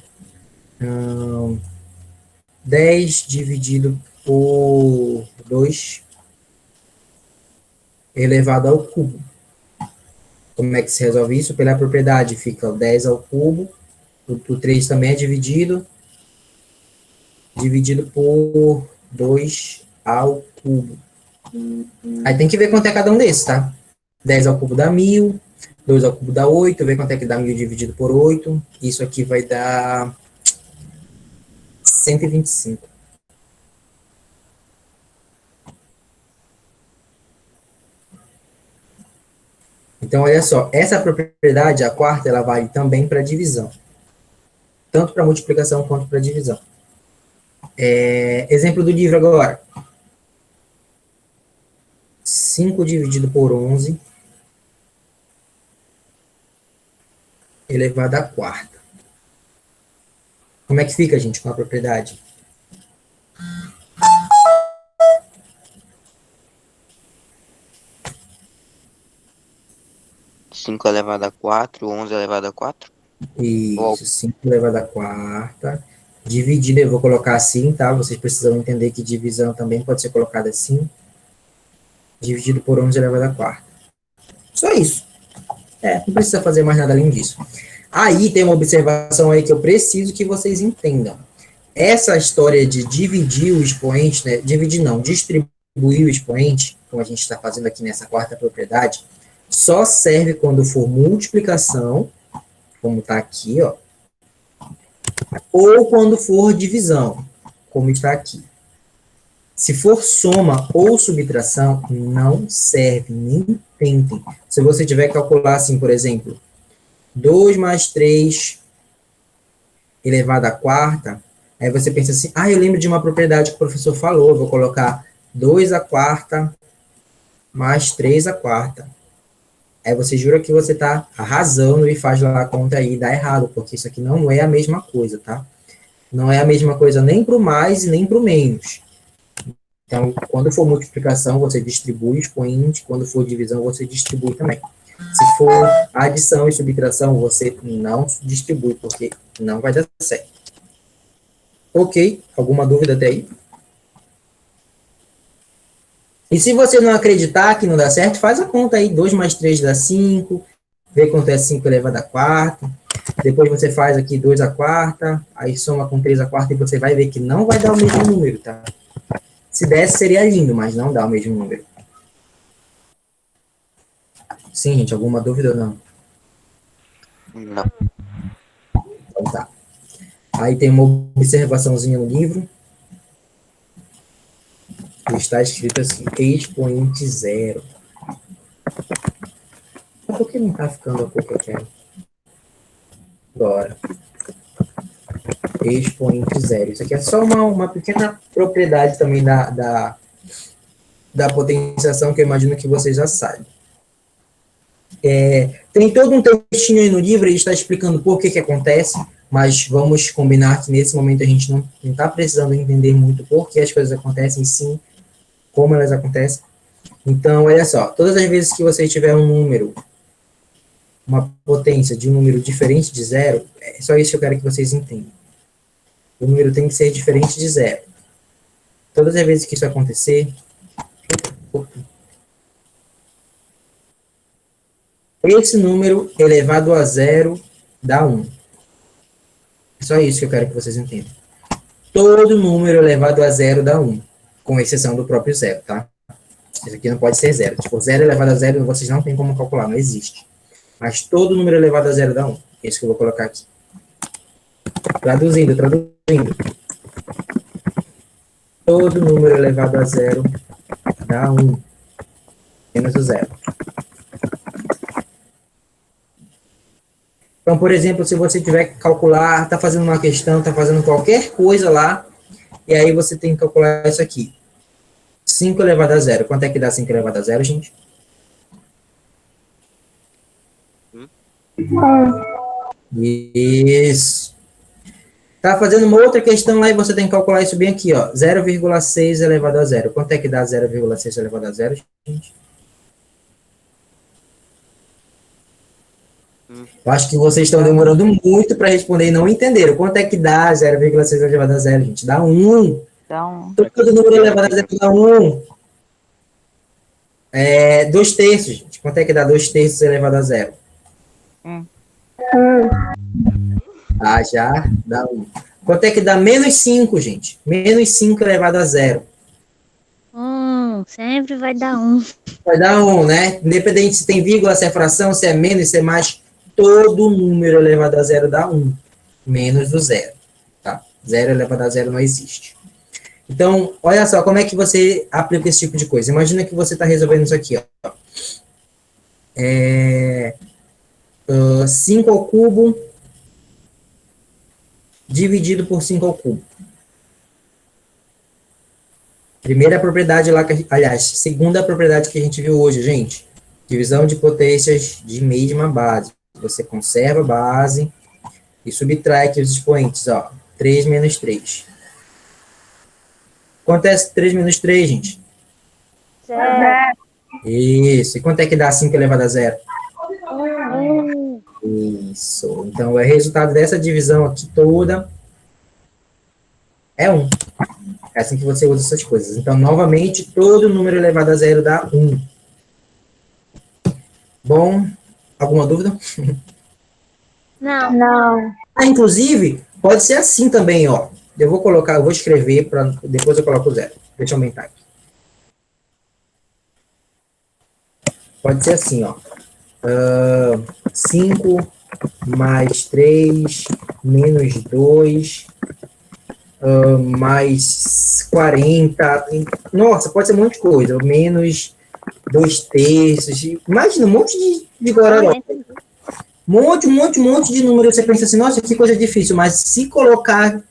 10 dividido por 2 elevado ao cubo. Como é que se resolve isso? Pela propriedade, fica 10 ao cubo, o 3 também é dividido por 2 ao cubo. Aí tem que ver quanto é cada um desses, tá? 10 ao cubo dá 1000, 2 ao cubo dá 8, ver quanto é que dá 1000 dividido por 8, isso aqui vai dar 125. Então, olha só, essa propriedade, a quarta, ela vale também para divisão. Tanto para multiplicação quanto para divisão. Exemplo do livro agora. 5 dividido por 11 elevado à quarta. Como é que fica, gente, com a propriedade? Cinco elevado a 4, 11 elevado a 4. Isso, 5 elevado à quarta. Dividido, eu vou colocar assim, tá? Vocês precisam entender que divisão também pode ser colocada assim. Dividido por 11 elevado à quarta. Só isso. Não precisa fazer mais nada além disso. Aí tem uma observação aí que eu preciso que vocês entendam. Essa história de dividir o expoente, né? Dividir não, distribuir o expoente, como a gente está fazendo aqui nessa quarta propriedade, só serve quando for multiplicação, como está aqui, ó, ou quando for divisão, como está aqui. Se for soma ou subtração, não serve, nem tentem. Se você tiver que calcular assim, por exemplo, 2 mais 3 elevado à quarta, aí você pensa assim, eu lembro de uma propriedade que o professor falou, eu vou colocar 2 à quarta mais 3 à quarta. Aí você jura que você está arrasando e faz lá a conta aí e dá errado, porque isso aqui não é a mesma coisa, tá? Não é a mesma coisa nem para o mais e nem para o menos. Então, quando for multiplicação, você distribui o expoente, quando for divisão, você distribui também. Se for adição e subtração, você não distribui, porque não vai dar certo. Ok? Alguma dúvida até aí? E se você não acreditar que não dá certo, faz a conta aí. 2 mais 3 dá 5. Vê quanto é 5 elevado à quarta. Depois você faz aqui 2 à quarta. Aí soma com 3 à quarta e você vai ver que não vai dar o mesmo número, tá? Se desse, seria lindo, mas não dá o mesmo número. Sim, gente, alguma dúvida ou não? Não. Então tá. Aí tem uma observaçãozinha no livro. Está escrito assim, expoente zero. Por que não está ficando a cor que eu quero? Agora. Expoente zero. Isso aqui é só uma pequena propriedade também da potenciação que eu imagino que vocês já sabem. Tem todo um textinho aí no livro, ele está explicando por que acontece, mas vamos combinar que nesse momento a gente não está precisando entender muito por que as coisas acontecem, sim, como elas acontecem. Então, olha só, todas as vezes que você tiver um número, uma potência de um número diferente de zero, é só isso que eu quero que vocês entendam. O número tem que ser diferente de zero. Todas as vezes que isso acontecer, Esse número elevado a zero dá 1. É só isso que eu quero que vocês entendam. Todo número elevado a zero dá 1, com exceção do próprio zero, tá? Isso aqui não pode ser zero. Tipo, zero elevado a zero, vocês não tem como calcular, não existe. Mas todo número elevado a zero dá 1. Esse que eu vou colocar aqui. Traduzindo. Todo número elevado a zero dá 1, menos o zero. Então, por exemplo, se você tiver que calcular, está fazendo uma questão, está fazendo qualquer coisa lá, e aí você tem que calcular isso aqui. 5 elevado a zero. Quanto é que dá 5 elevado a zero, gente? Isso. Tá fazendo uma outra questão lá e você tem que calcular isso bem aqui, ó. 0,6 elevado a zero. Quanto é que dá 0,6 elevado a zero, gente? Eu acho que vocês estão demorando muito para responder e não entenderam. Quanto é que dá 0,6 elevado a zero, gente? Dá 1. Então, Todo número elevado a zero dá 1. 2 terços, gente. Quanto é que dá 2 terços elevado a zero? Ah, já dá 1. Quanto é que dá menos 5, gente? Menos 5 elevado a zero. Sempre vai dar 1. Vai dar 1, né? Independente se tem vírgula, se é fração, se é menos, se é mais, todo número elevado a zero dá 1. Menos o zero. Tá? 0 elevado a zero não existe. Então, olha só como é que você aplica esse tipo de coisa. Imagina que você está resolvendo isso aqui, ó. 5 ao cubo dividido por 5 ao cubo. Primeira propriedade lá, aliás, segunda propriedade que a gente viu hoje, gente. Divisão de potências de mesma base. Você conserva a base e subtrai aqui os expoentes, ó. 3 menos 3. Quanto é 3 menos 3, gente? 0. Isso. E quanto é que dá 5 elevado a zero? Isso. Então, o resultado dessa divisão aqui toda é 1. É assim que você usa essas coisas. Então, novamente, todo número elevado a zero dá 1. Bom, alguma dúvida? Não. Inclusive, pode ser assim também, ó. Eu vou escrever, depois eu coloco o zero. Deixa eu aumentar aqui. Pode ser assim, ó. 5 mais 3 menos 2 mais 40. Nossa, pode ser um monte de coisa. Menos 2 terços. Imagina um monte de gororó. Um monte de número. Você pensa assim, nossa, que coisa difícil. Mas se colocar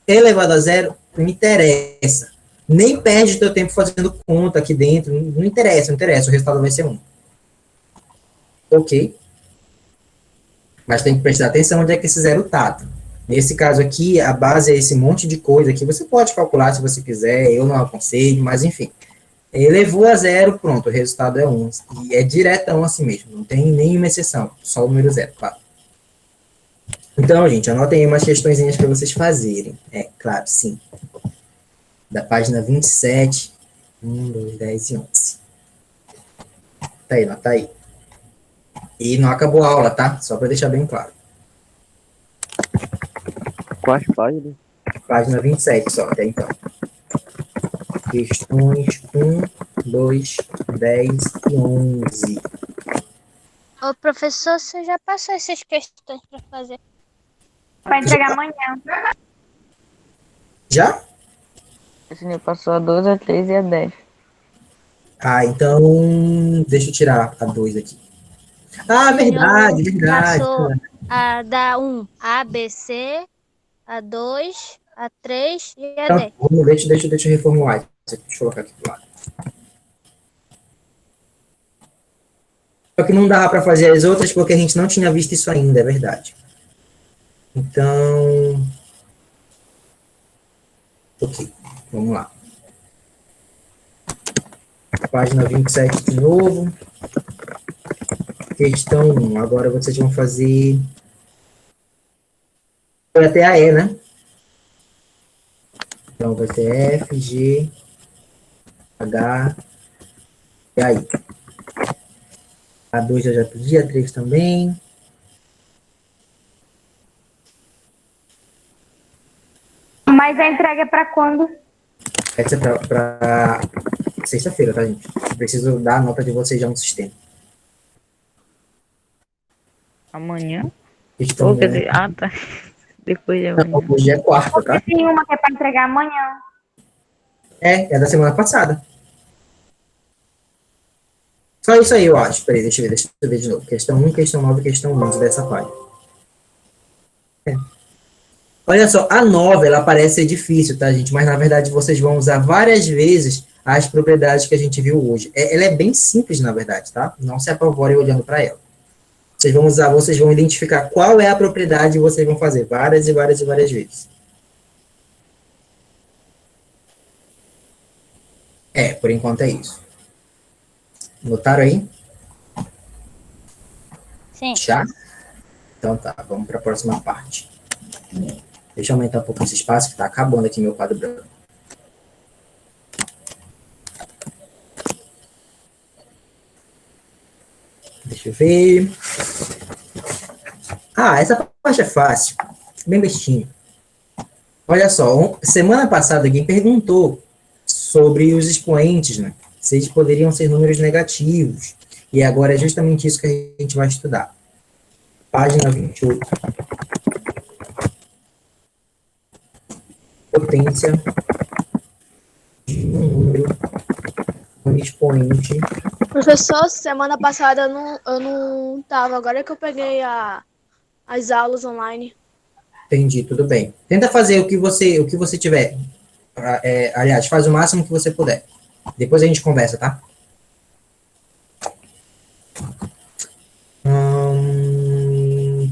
elevado a zero, não interessa. Nem perde o teu tempo fazendo conta aqui dentro. Não interessa. O resultado vai ser 1. Ok? Mas tem que prestar atenção onde é que esse zero está. Nesse caso aqui, a base é esse monte de coisa aqui. Você pode calcular se você quiser, eu não aconselho, mas enfim. Elevou a zero, pronto, o resultado é 1. E é diretão assim mesmo, não tem nenhuma exceção, só o número zero, tá? Então, gente, anotem aí umas questõezinhas para vocês fazerem. É, claro, sim. Da página 27, 1, 2, 10 e 11. Tá aí, nota aí. E não acabou a aula, tá? Só para deixar bem claro. Quais páginas? Página 27 só, até então. Questões 1, 2, 10 e 11. Ô, professor, você já passou essas questões para fazer? Vai entregar amanhã. Já? esse nível passou a 12, a 13 e a 10. Ah, então... Deixa eu tirar a 2 aqui. Ah, verdade. Passou a da 1, A, B, C, a 2, a 3 e a Então, 10. vamos, deixa eu reformular. Deixa eu colocar aqui do lado. Só que não dava para fazer as outras porque a gente não tinha visto isso ainda, é verdade. Então... Ok, vamos lá. Página 27 de novo. Questão 1. Agora vocês vão fazer... Foi até a E, né? Então, vai ser F, G, H e aí. A 2 eu já pedi, a 3 também. Mas a entrega é pra quando? Essa é para sexta-feira, tá, gente? Eu preciso dar a nota de vocês já no sistema. Amanhã? Estão Ou, quer dizer, tá. Depois de amanhã. Hoje é quarta, tá? Tem uma que é pra entregar amanhã. É da semana passada. Só isso aí, eu acho. Peraí, deixa eu ver de novo. Questão 1, questão 9, questão 11 dessa página. Olha só, a 9, ela parece ser difícil, tá, gente? Mas, na verdade, vocês vão usar várias vezes as propriedades que a gente viu hoje. Ela é bem simples, na verdade, tá? Não se apavorem olhando para ela. Vocês vão identificar qual é a propriedade e vocês vão fazer várias e várias e várias vezes. Por enquanto é isso. Notaram aí? Sim. Já? Então tá, vamos para a próxima parte. Deixa eu aumentar um pouco esse espaço, que tá acabando aqui meu quadro branco. Deixa eu ver. Essa parte é fácil. Bem bestinho. Olha só, semana passada alguém perguntou sobre os expoentes, né? Se eles poderiam ser números negativos. E agora é justamente isso que a gente vai estudar. Página 28. Potência de um número, um expoente. Professor, semana passada eu não tava, agora que eu peguei as aulas online. Entendi, tudo bem. Tenta fazer o que você tiver. Aliás, faz o máximo que você puder. Depois a gente conversa, tá?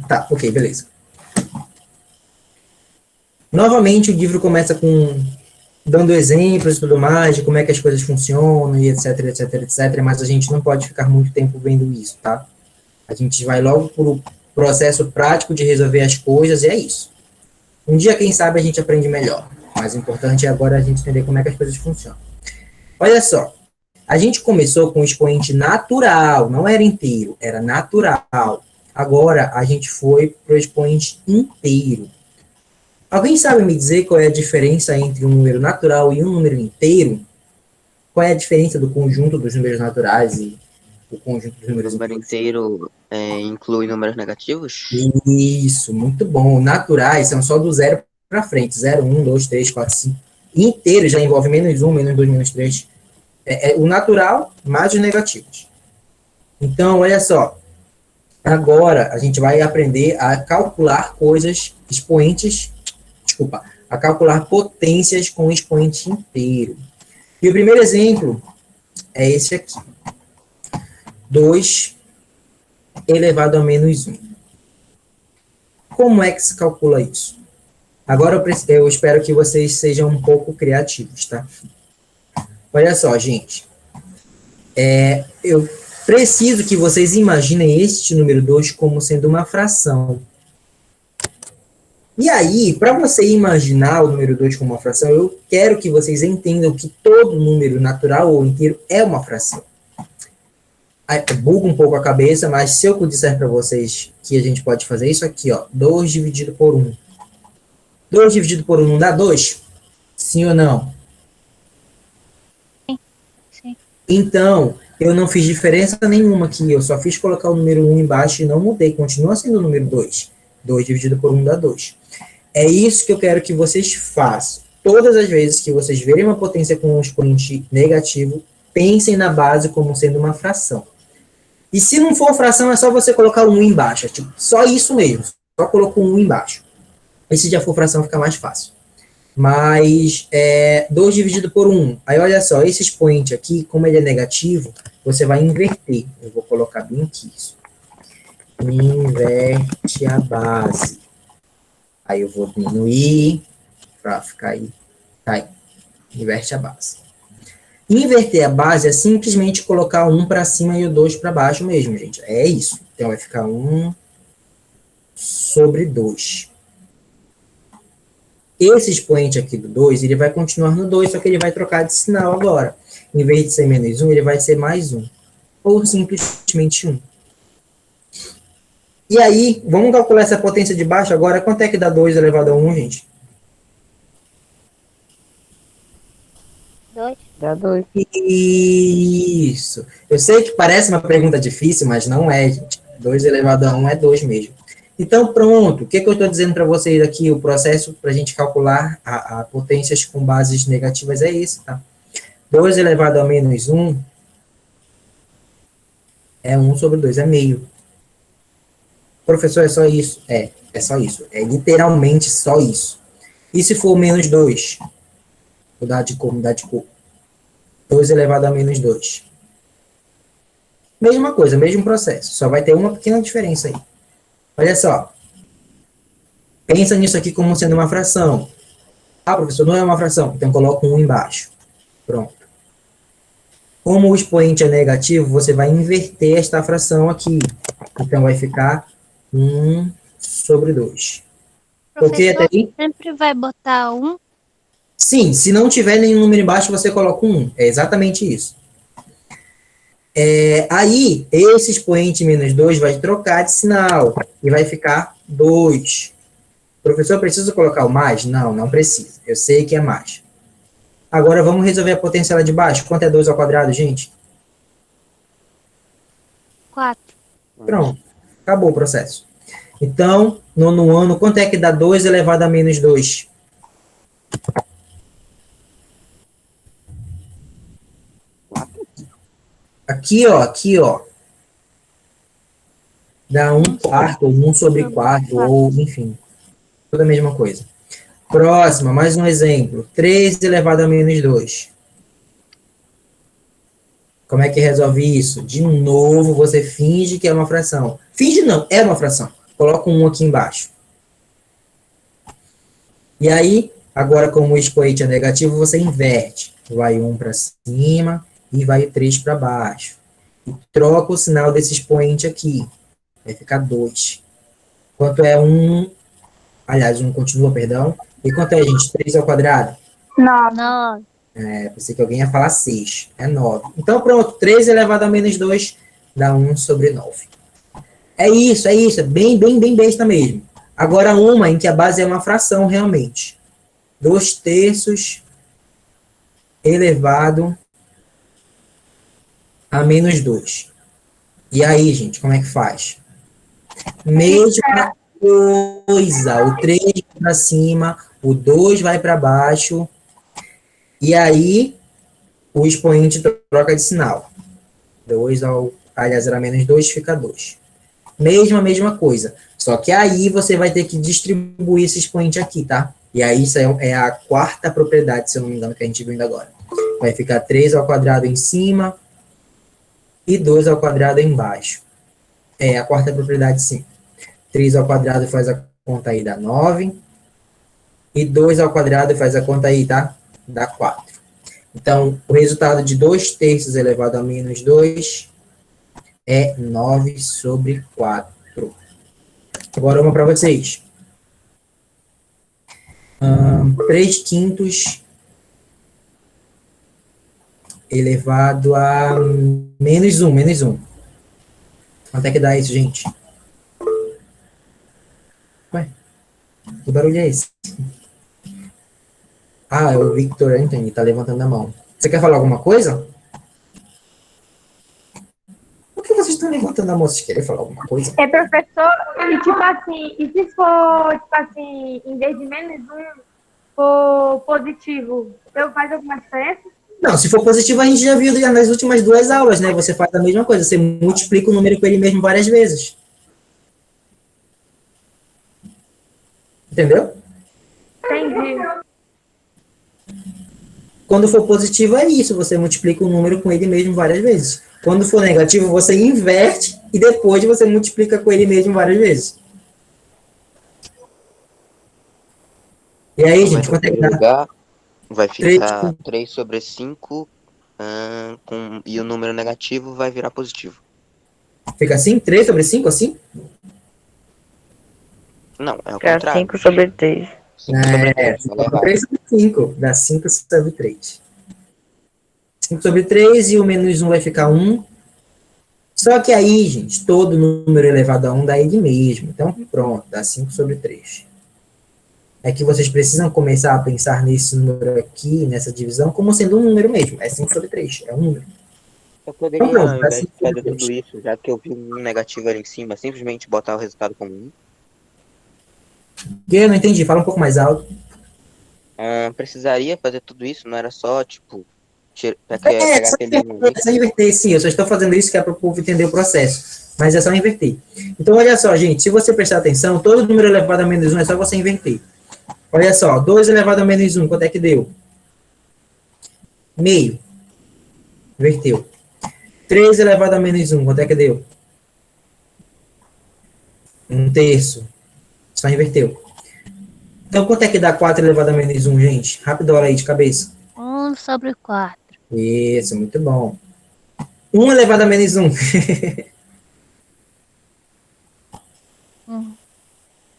Tá, ok, beleza. Novamente, o livro começa dando exemplos e tudo mais, de como é que as coisas funcionam, e etc, etc, etc, mas a gente não pode ficar muito tempo vendo isso, tá? A gente vai logo pro processo prático de resolver as coisas, e é isso. Um dia, quem sabe, a gente aprende melhor. Mas o importante é agora a gente entender como é que as coisas funcionam. Olha só, a gente começou com o expoente natural, não era inteiro, era natural. Agora, a gente foi para o expoente inteiro. Alguém sabe me dizer qual é a diferença entre um número natural e um número inteiro? Qual é a diferença do conjunto dos números naturais e o conjunto dos números O número inteiros? inteiro inclui números negativos? Isso, muito bom. Naturais são só do zero para frente. 0, 1, 2, 3, 4, 5. Inteiro já envolve menos 1, menos 2, menos 3. O natural mais os negativos. Então, olha só. Agora, a gente vai aprender a calcular a calcular potências com expoente inteiro. E o primeiro exemplo é esse aqui. 2 elevado a menos 1. Como é que se calcula isso? Agora eu espero que vocês sejam um pouco criativos, tá? Olha só, gente. Eu preciso que vocês imaginem este número 2 como sendo uma fração. E aí, para você imaginar o número 2 como uma fração, eu quero que vocês entendam que todo número natural ou inteiro é uma fração. Buga um pouco a cabeça, mas se eu disser para vocês que a gente pode fazer isso aqui, ó, 2 dividido por 1. 2 dividido por 1 não dá 2? Sim ou não? Sim. Então, eu não fiz diferença nenhuma aqui, eu só fiz colocar o número 1 embaixo e não mudei, continua sendo o número 2. 2 dividido por 1 dá 2. É isso que eu quero que vocês façam. Todas as vezes que vocês verem uma potência com um expoente negativo, pensem na base como sendo uma fração. E se não for fração, é só você colocar o 1 embaixo. Tipo, só isso mesmo. Só colocou um 1 embaixo. E se já for fração, fica mais fácil. Mas 2 dividido por 1. Aí, olha só, esse expoente aqui, como ele é negativo, você vai inverter. Eu vou colocar bem aqui isso. Inverte a base. Aí eu vou diminuir para ficar aí. Tá aí. Inverte a base. Inverter a base é simplesmente colocar um para cima e o 2 para baixo mesmo, gente. É isso. Então vai ficar 1 sobre 2. Esse expoente aqui do 2, ele vai continuar no 2, só que ele vai trocar de sinal agora. Em vez de ser menos 1, ele vai ser mais 1. ou simplesmente 1. E aí, vamos calcular essa potência de baixo agora. Quanto é que dá 2 elevado a 1, gente? 2. Dá 2. Isso. Eu sei que parece uma pergunta difícil, mas não é, gente. 2 elevado a 1 é 2 mesmo. Então, pronto. O que eu estou dizendo para vocês aqui? O processo para a gente calcular a potências com bases negativas é esse, tá? 2 elevado a menos 1 é 1 sobre 2, é meio. Professor, é só isso? É só isso. É literalmente só isso. E se for menos 2? Vou dar de cor, mudar de cor. 2 elevado a menos 2. Mesma coisa, mesmo processo. Só vai ter uma pequena diferença aí. Olha só. Pensa nisso aqui como sendo uma fração. Ah, professor, não é uma fração. Então, coloca 1 embaixo. Pronto. Como o expoente é negativo, você vai inverter esta fração aqui. Então, vai ficar 1 sobre 2. Ok até aí? Sempre vai botar 1. Sim, se não tiver nenhum número embaixo, você coloca 1. É exatamente isso. Aí, esse expoente menos 2 vai trocar de sinal. E vai ficar 2. Professor, preciso colocar o mais? Não, não precisa. Eu sei que é mais. Agora, vamos resolver a potência lá de baixo. Quanto é 2 ao quadrado, gente? 4. Pronto. Acabou o processo. Então, nono ano, quanto é que dá 2 elevado a menos 2? Aqui, ó. Dá 1 quarto, ou 1 sobre 4, ou enfim. Toda a mesma coisa. Próxima, mais um exemplo. 3 elevado a menos 2. Como é que resolve isso? De novo, você finge que é uma fração. Finge não, é uma fração. Coloca um aqui embaixo. E aí, agora como o expoente é negativo, você inverte. Vai 1 para cima e vai 3 para baixo. E troca o sinal desse expoente aqui. Vai ficar 2. Quanto é 1? Aliás, 1 continua, perdão. E quanto é, gente? 3 ao quadrado? 9. 9. Pensei que alguém ia falar 6. É 9. Então, pronto. 3 elevado a menos 2 dá 1 sobre 9. É isso. É bem besta mesmo. Agora, uma em que a base é uma fração, realmente. 2/3 elevado a menos 2. E aí, gente, como é que faz? Mesma coisa. O 3 vai para cima, o 2 vai para baixo. E aí, o expoente troca de sinal. 2 aliás, era menos 2, fica 2. Mesma coisa. Só que aí você vai ter que distribuir esse expoente aqui, tá? E aí, isso é a quarta propriedade, se eu não me engano, que a gente viu ainda agora. Vai ficar 3 ao quadrado em cima e 2 ao quadrado embaixo. É a quarta propriedade, sim. 3 ao quadrado faz a conta aí, dá 9. E 2 ao quadrado faz a conta aí, tá? Dá 4. Então, o resultado de 2/3 elevado a menos 2 é 9 sobre 4. Agora uma para vocês. 3/5 elevado a menos 1. Quanto é que dá isso, gente? Ué, que barulho é esse? Ah, é o Victor Anthony, tá levantando a mão. Você quer falar alguma coisa? Por que vocês estão levantando a mão? Vocês querem falar alguma coisa? Professor, e tipo assim, e se for, tipo assim, em vez de menos 1, for positivo, faz alguma diferença? Não, se for positivo, a gente já viu nas últimas 2 aulas, né? Você faz a mesma coisa, você multiplica o número com ele mesmo várias vezes. Entendeu? Entendi. Quando for positivo, é isso, você multiplica o número com ele mesmo várias vezes. Quando for negativo, você inverte e depois você multiplica com ele mesmo várias vezes. E aí, gente, quanto é que dá? Vai ficar 3 sobre 5 e o número negativo vai virar positivo. Fica assim? 3 sobre 5, assim? Não, é o Fica contrário. 5 sobre 3. 3 sobre 5. Dá 5 sobre 3. 5 sobre 3 e o menos 1 vai ficar 1. Só que aí, gente, todo número elevado a 1 dá ele mesmo. Então, pronto, dá 5 sobre 3. É que vocês precisam começar a pensar nesse número aqui, nessa divisão, como sendo um número mesmo. É 5 sobre 3, é um número. Eu poderia, Então, pronto, ao dá invés de 5 sobre fazer 3. tudo isso, já que eu vi um negativo ali em cima, simplesmente botar o resultado como 1. Eu não entendi, fala um pouco mais alto. Precisaria fazer tudo isso, não era só, tipo, É pegar só aquele inverter, número. é só inverter, sim. Eu só estou fazendo isso que é para o povo entender o processo. Mas é só inverter. Então, olha só, gente. Se você prestar atenção, todo número elevado a menos 1 é só você inverter. Olha só, 2 elevado a menos 1, quanto é que deu? Meio. Inverteu. 3 elevado a menos 1, quanto é que deu? 1/3. Só inverteu. Então, quanto é que dá 4 elevado a menos 1, gente? Rápido, olha aí de cabeça. 1 sobre 4. Isso, muito bom. 1 elevado a menos 1.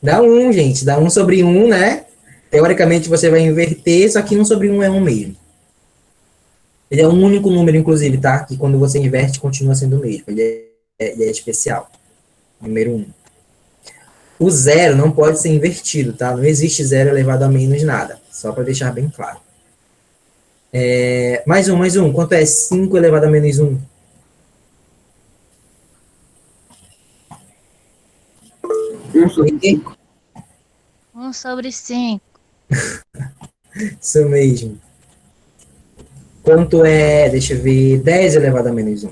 Dá 1, gente. Dá 1 sobre 1, né? Teoricamente, você vai inverter, só que 1 sobre 1 é 1 mesmo. Ele é um único número, inclusive, tá? Que quando você inverte, continua sendo o mesmo. Ele é especial. Número 1. O zero não pode ser invertido, tá? Não existe zero elevado a menos nada. Só para deixar bem claro. Mais um. Quanto é 5 elevado a menos 1? Isso 1 sobre 5. mesmo. Quanto é, deixa eu ver, 10 elevado a menos 1?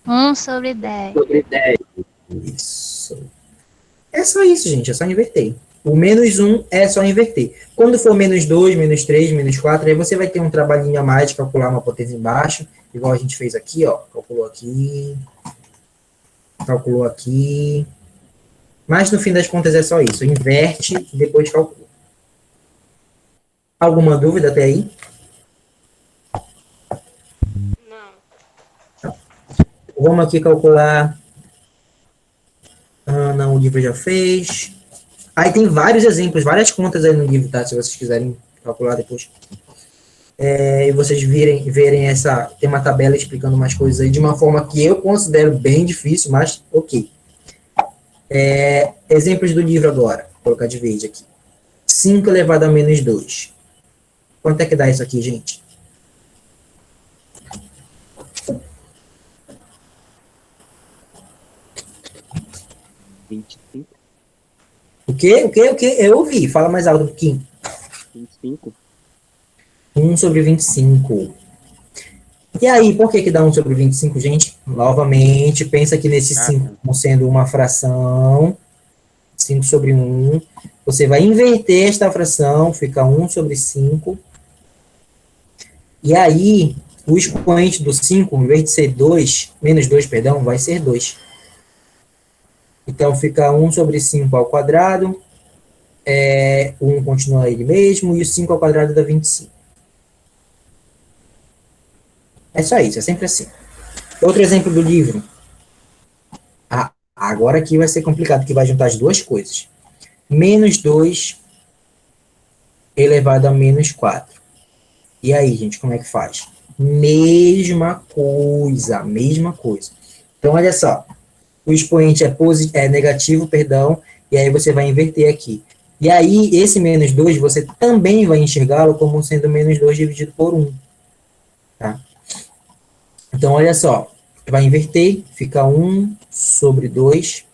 1 sobre 10. Isso. É só isso, gente. É só inverter. O menos 1 é só inverter. Quando for menos 2, menos 3, menos 4, aí você vai ter um trabalhinho a mais de calcular uma potência embaixo, igual a gente fez aqui, ó. Calculou aqui. Mas no fim das contas é só isso. Inverte e depois calcula. Alguma dúvida até aí? Não. Vamos aqui calcular. Não, o livro já fez. Aí tem vários exemplos, várias contas aí no livro, tá? Se vocês quiserem calcular depois. E vocês verem essa. Tem uma tabela explicando umas coisas aí de uma forma que eu considero bem difícil, mas ok. Exemplos do livro agora. Vou colocar de verde aqui. 5 elevado a menos 2. Quanto é que dá isso aqui, gente? O quê? Eu ouvi. Fala mais alto um pouquinho. 25. 1 sobre 25. E aí, por que dá 1 sobre 25, gente? Novamente, pensa que nesse 5 como sendo uma fração. 5 sobre 1. Você vai inverter esta fração, fica 1 sobre 5. E aí, o expoente do 5, em vez de ser 2, menos 2, perdão, vai ser 2. Então, fica 1 sobre 5 ao quadrado. 1 continua ele mesmo, e o 5 ao quadrado dá 25. É só isso, é sempre assim. Outro exemplo do livro. Agora aqui vai ser complicado, que vai juntar as duas coisas. Menos 2 elevado a menos 4. E aí, gente, como é que faz? Mesma coisa. Então, olha só. O expoente é negativo, perdão, e aí você vai inverter aqui. E aí, esse menos 2, você também vai enxergá-lo como sendo menos 2 dividido por 1. Tá? Então, olha só. Vai inverter, fica 1 sobre 2.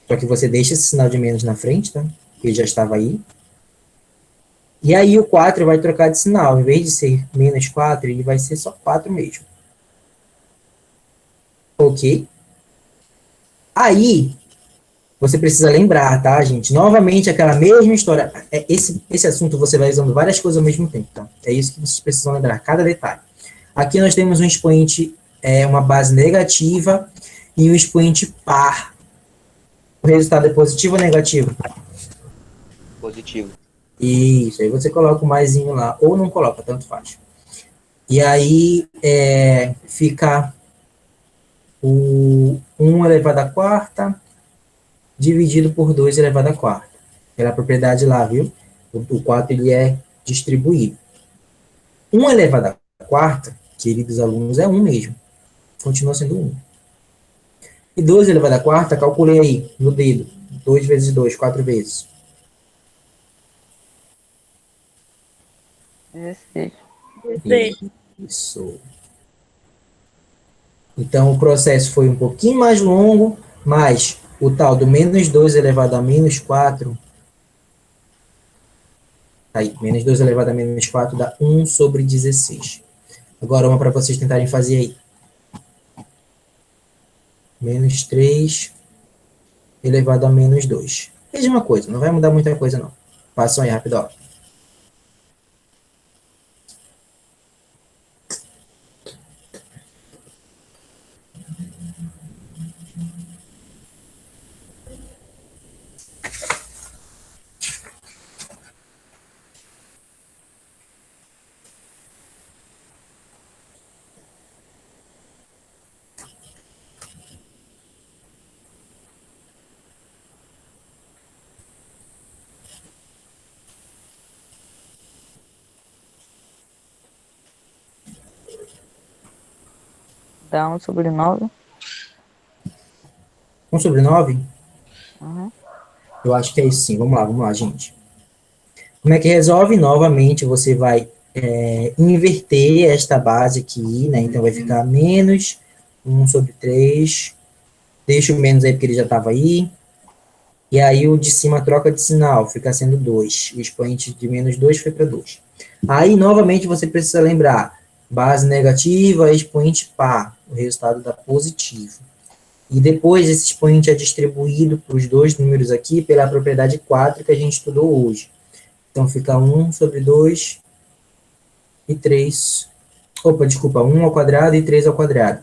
Só que você deixa esse sinal de menos na frente, tá? Porque ele já estava aí. E aí o 4 vai trocar de sinal. Em vez de ser menos 4, ele vai ser só 4 mesmo. Ok? Aí, você precisa lembrar, tá, gente? Novamente, aquela mesma história. Esse assunto você vai usando várias coisas ao mesmo tempo, tá? É isso que vocês precisam lembrar, cada detalhe. Aqui nós temos um expoente, uma base negativa e um expoente par. O resultado é positivo ou negativo? Positivo. Isso, aí você coloca o maisinho lá, ou não coloca, tanto faz. E aí fica o 1 elevado à quarta dividido por 2 elevado à quarta. Pela propriedade lá, viu? O 4 ele é distribuído. 1 elevado à quarta, queridos alunos, é 1 mesmo. Continua sendo 1. E 2 elevado à quarta, calculei aí, no dedo. 2 vezes 2, 4 vezes. 16. 16. Isso. Então, o processo foi um pouquinho mais longo, mas o tal do menos 2 elevado a menos 4, aí, menos 2 elevado a menos 4 dá 1 sobre 16. Agora, uma para vocês tentarem fazer aí. Menos 3 elevado a menos 2. Mesma coisa, não vai mudar muita coisa, não. Passam aí, rápido, ó. Dá 1 sobre 9. 1 sobre 9? Uhum. Eu acho que é isso sim. Vamos lá, gente. Como é que resolve? Novamente, você vai inverter esta base aqui, né? Então, vai ficar menos 1 sobre 3. Deixa o menos aí, porque ele já estava aí. E aí, o de cima troca de sinal, fica sendo 2. O expoente de menos 2 foi para 2. Aí, novamente, você precisa lembrar, base negativa, expoente par. O resultado dá positivo. E depois, esse expoente é distribuído para os dois números aqui pela propriedade 4 que a gente estudou hoje. Então, fica 1 sobre 2 e 3. Opa, desculpa, 1 ao quadrado e 3 ao quadrado.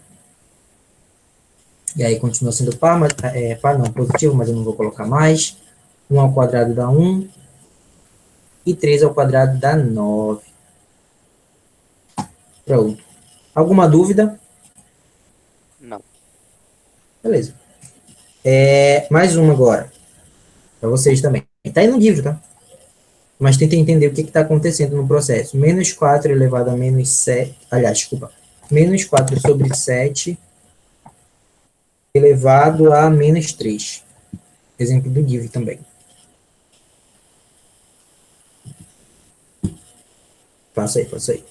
E aí, continua sendo par, mas, par não, positivo, mas eu não vou colocar mais. 1 ao quadrado dá 1. E 3 ao quadrado dá 9. Pronto. Alguma dúvida? Não. Beleza. Mais uma agora. Para vocês também. Está aí no livro, tá? Mas tenta entender o que está acontecendo no processo. Menos 4 elevado a menos 7. Aliás, desculpa. Menos 4 sobre 7 elevado a menos 3. Exemplo do livro também. Passa aí, passa aí.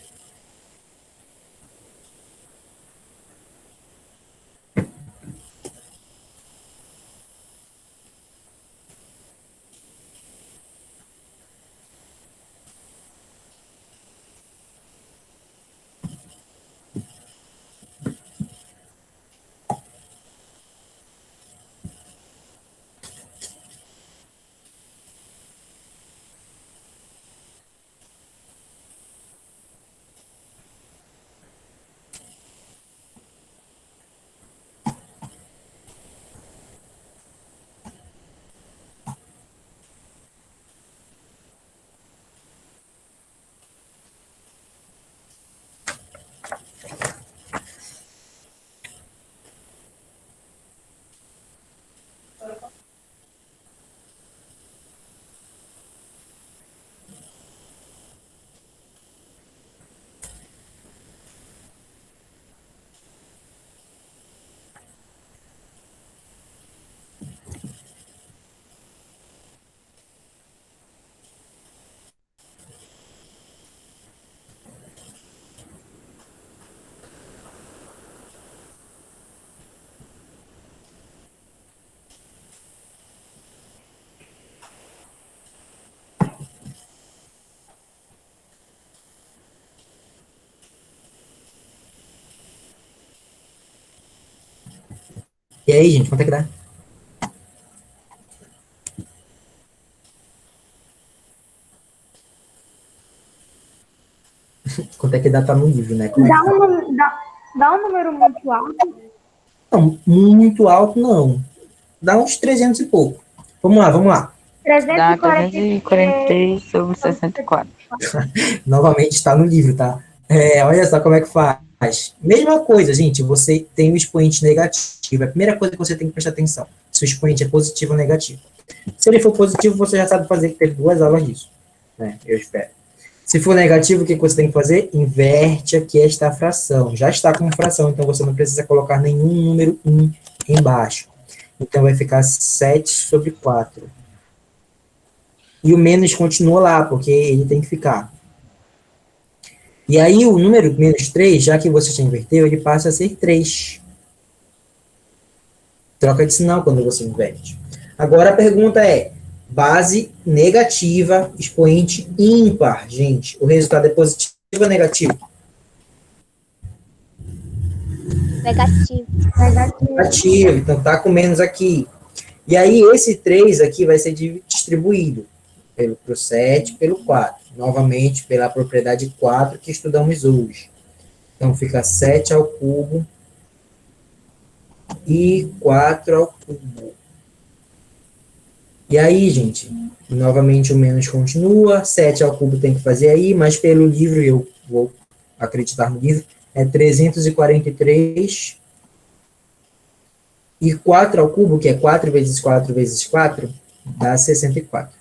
E aí, gente, quanto é que dá? Quanto é que dá tá no livro, né? Como é que tá? Dá um número muito alto. Não, muito alto, não. Dá uns 300 e pouco. Vamos lá, vamos lá. Dá 343. 343 sobre 64. Novamente está no livro, tá? Olha só como é que faz. Mesma coisa, gente, você tem o expoente negativo. É a primeira coisa que você tem que prestar atenção. Se o expoente é positivo ou negativo. Se ele for positivo, você já sabe fazer, que teve 2 aulas disso. Né? Eu espero. Se for negativo, o que você tem que fazer? Inverte aqui esta fração. Já está como fração, então você não precisa colocar nenhum número 1 embaixo. Então, vai ficar 7 sobre 4. E o menos continua lá, porque ele tem que ficar. E aí, o número menos 3, já que você já inverteu, ele passa a ser 3. Troca de sinal quando você inverte. Agora, a pergunta é, base negativa, expoente ímpar. Gente, o resultado é positivo ou negativo? Negativo. Negativo, então tá com menos aqui. E aí, esse 3 aqui vai ser distribuído pro 7, pelo 4. Novamente, pela propriedade 4 que estudamos hoje. Então, fica 7 ao cubo e 4 ao cubo. E aí, gente, novamente o menos continua, 7 ao cubo tem que fazer aí, mas pelo livro, eu vou acreditar no livro, é 343. E 4 ao cubo, que é 4 vezes 4 vezes 4, dá 64.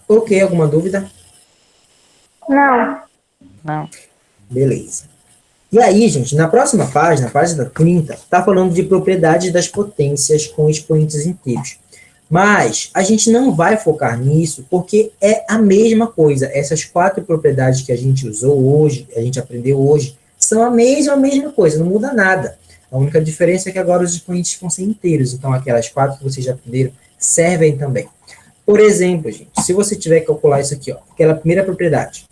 Ok, alguma dúvida? Não. Não. Beleza. E aí, gente, na próxima página, página 30, está falando de propriedades das potências com expoentes inteiros. Mas a gente não vai focar nisso, porque é a mesma coisa. Essas 4 propriedades que a gente usou hoje, a gente aprendeu hoje, são a mesma coisa, não muda nada. A única diferença é que agora os expoentes vão ser inteiros. Então, aquelas 4 que vocês já aprenderam servem também. Por exemplo, gente, se você tiver que calcular isso aqui, ó, aquela primeira propriedade,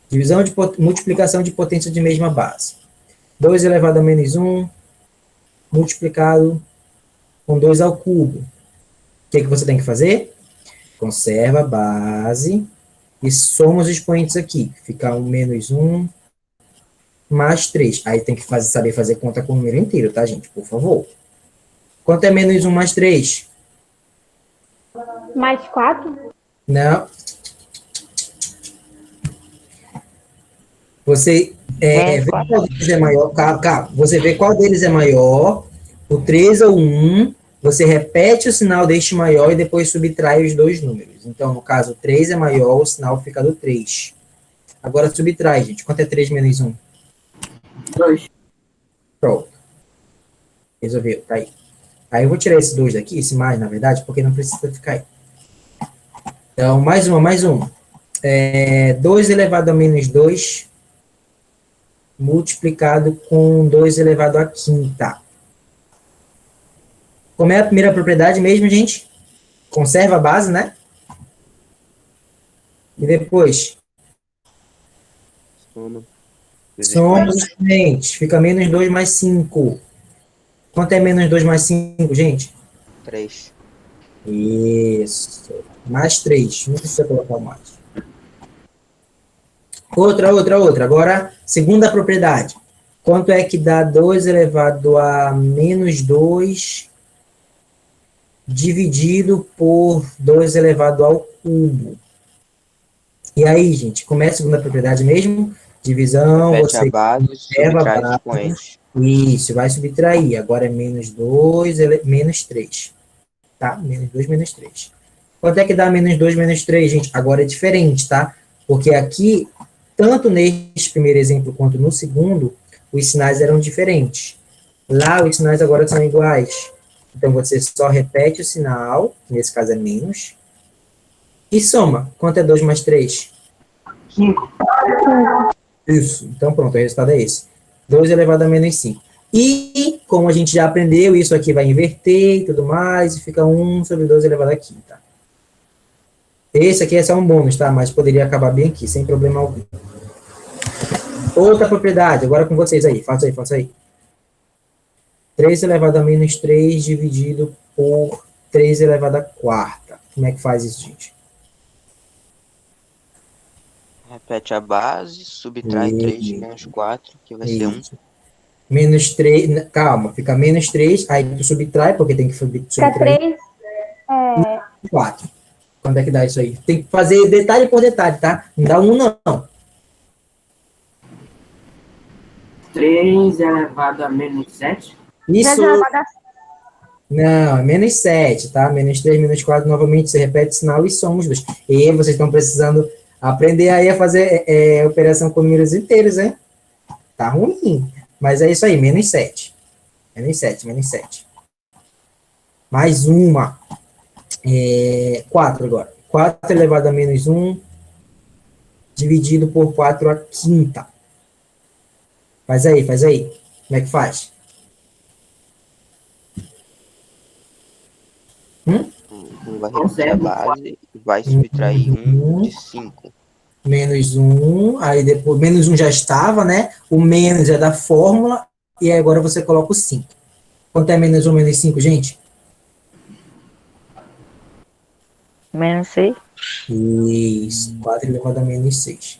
divisão de multiplicação de potência de mesma base. 2 elevado a menos 1, multiplicado com 2 ao cubo. O que você tem que fazer? Conserva a base e soma os expoentes aqui. Fica um menos 1 mais 3. Aí tem que saber fazer conta com o número inteiro, tá, gente? Por favor. Quanto é menos 1 mais 3? Mais 4? Não. Você vê qual deles é maior. Calma. Você vê qual deles é maior, o 3 ou o 1, você repete o sinal deste maior e depois subtrai os dois números. Então, no caso, o 3 é maior, o sinal fica do 3. Agora subtrai, gente. Quanto é 3 menos 1? 2. Pronto. Resolveu, tá aí. Aí eu vou tirar esse 2 daqui, esse mais, na verdade, porque não precisa ficar aí. Então, mais uma. 2 elevado a menos 2 multiplicado com 2 elevado à quinta. Como é a primeira propriedade mesmo, gente? Conserva a base, né? E depois? Soma os expoentes. Fica menos 2 mais 5. Quanto é menos 2 mais 5, gente? 3. Isso. Mais 3. Não precisa colocar o mais. Outra. Agora, segunda propriedade. Quanto é que dá 2 elevado a menos 2 dividido por 2 elevado ao cubo? E aí, gente, como é a segunda propriedade mesmo? Divisão, Repete você a base, observa subtrai a os base. expoentes. Isso, vai subtrair. Agora é menos 2, menos 3. Tá? Menos 2, menos 3. Quanto é que dá menos 2, menos 3, gente? Agora é diferente, tá? Porque aqui, tanto neste primeiro exemplo quanto no segundo, os sinais eram diferentes. Lá, os sinais agora são iguais. Então, você só repete o sinal, que nesse caso é menos, e soma. Quanto é 2 mais 3? 5. Isso. Então, pronto, o resultado é esse. 2 elevado a menos 5. E, como a gente já aprendeu, isso aqui vai inverter e tudo mais, e fica 1 sobre 2 elevado a quinta. Esse aqui é só um bônus, tá? Mas poderia acabar bem aqui, sem problema algum. Outra propriedade, agora com vocês aí. Faça aí. 3 elevado a menos 3 dividido por 3 elevado a quarta. Como é que faz isso, gente? Repete a base, subtrai 3 menos 4, que vai ser 1. Menos 3, calma, fica menos 3, aí tu subtrai, porque tem que Fica subtrair 3. 4. Quando é que dá isso aí? Tem que fazer detalhe por detalhe, tá? Não dá 1 não. 3 elevado a menos 7. Isso, Não, é menos 7, tá? Menos 3, menos 4, novamente, você repete o sinal e soma os dois. E vocês estão precisando aprender aí a fazer operação com números inteiros, hein? Tá ruim. Mas é isso aí, menos 7. Menos 7, menos 7. Mais uma. 4 agora. 4 elevado a menos 1, dividido por 4 à quinta. Faz aí, faz aí. Como é que faz? Tu vai repetir a base e vai subtrair 1 de 5. Menos 1, aí depois, menos 1 já estava, né? O menos é da fórmula, e aí agora você coloca o 5. Quanto é menos 1 menos 5, gente? Menos 6. Isso, 4 elevado a menos 6.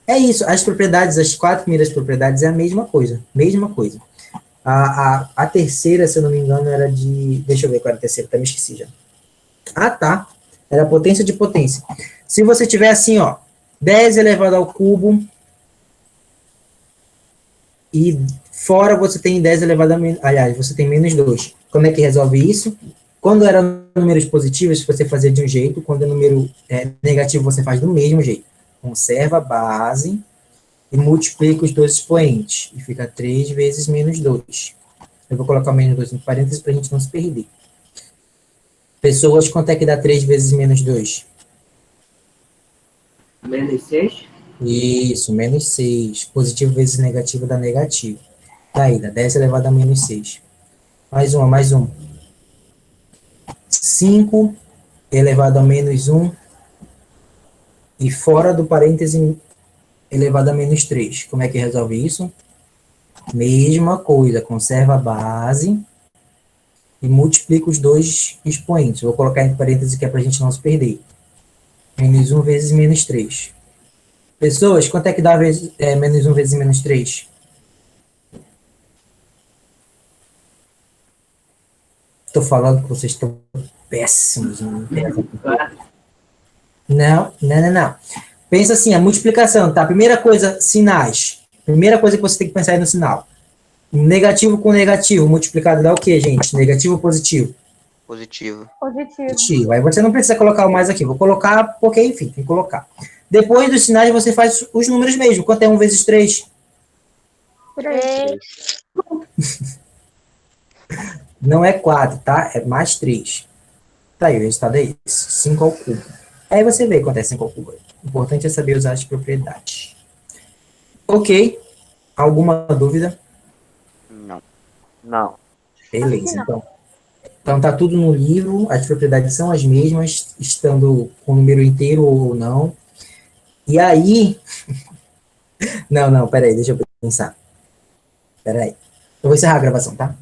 É isso, as propriedades, as 4 primeiras propriedades é a mesma coisa, mesma coisa. A terceira, se eu não me engano, era de... Deixa eu ver qual era a terceira, até me esqueci já. Ah, tá. Era potência de potência. Se você tiver assim, ó, 10 elevado ao cubo, e fora você tem 10 elevado a menos... Aliás, você tem menos 2. Como é que resolve isso? Quando eram números positivos, você fazia de um jeito. Quando é número negativo, você faz do mesmo jeito. Conserva a base e multiplica os dois expoentes. E fica 3 vezes menos 2. Eu vou colocar menos 2 em parênteses para a gente não se perder. Pessoas, quanto é que dá 3 vezes menos 2? Menos 6. Isso, menos 6. Positivo vezes negativo dá negativo. Tá aí, dá 10 elevado a menos 6. Mais uma, mais um. 5 elevado a menos 1. E fora do parêntese elevado a menos 3. Como é que resolve isso? Mesma coisa, conserva a base e multiplica os dois expoentes. Vou colocar entre parênteses que é para a gente não se perder. Menos 1 vezes menos 3. Pessoas, quanto é que dá menos 1 vezes menos 3? Estou falando que vocês estão péssimos. Não, não. Pensa assim, a multiplicação, tá? Primeira coisa, sinais. Primeira coisa que você tem que pensar aí no sinal. Negativo com negativo, multiplicado dá o quê, gente? Negativo ou positivo? Positivo. Positivo. Aí você não precisa colocar o mais aqui. Vou colocar porque, enfim, tem que colocar. Depois dos sinais, você faz os números mesmo. Quanto é 1 vezes 3? 3. Não é 4, tá? É mais 3. Tá aí, o resultado é esse. 5 ao cubo. Aí você vê quanto é 5 ao cubo. O importante é saber usar as propriedades. Ok. Alguma dúvida? Não. Não. Beleza, então tá tudo no livro, as propriedades são as mesmas, estando com o número inteiro ou não. E aí... Não, peraí, deixa eu pensar. Peraí. Eu vou encerrar a gravação, tá?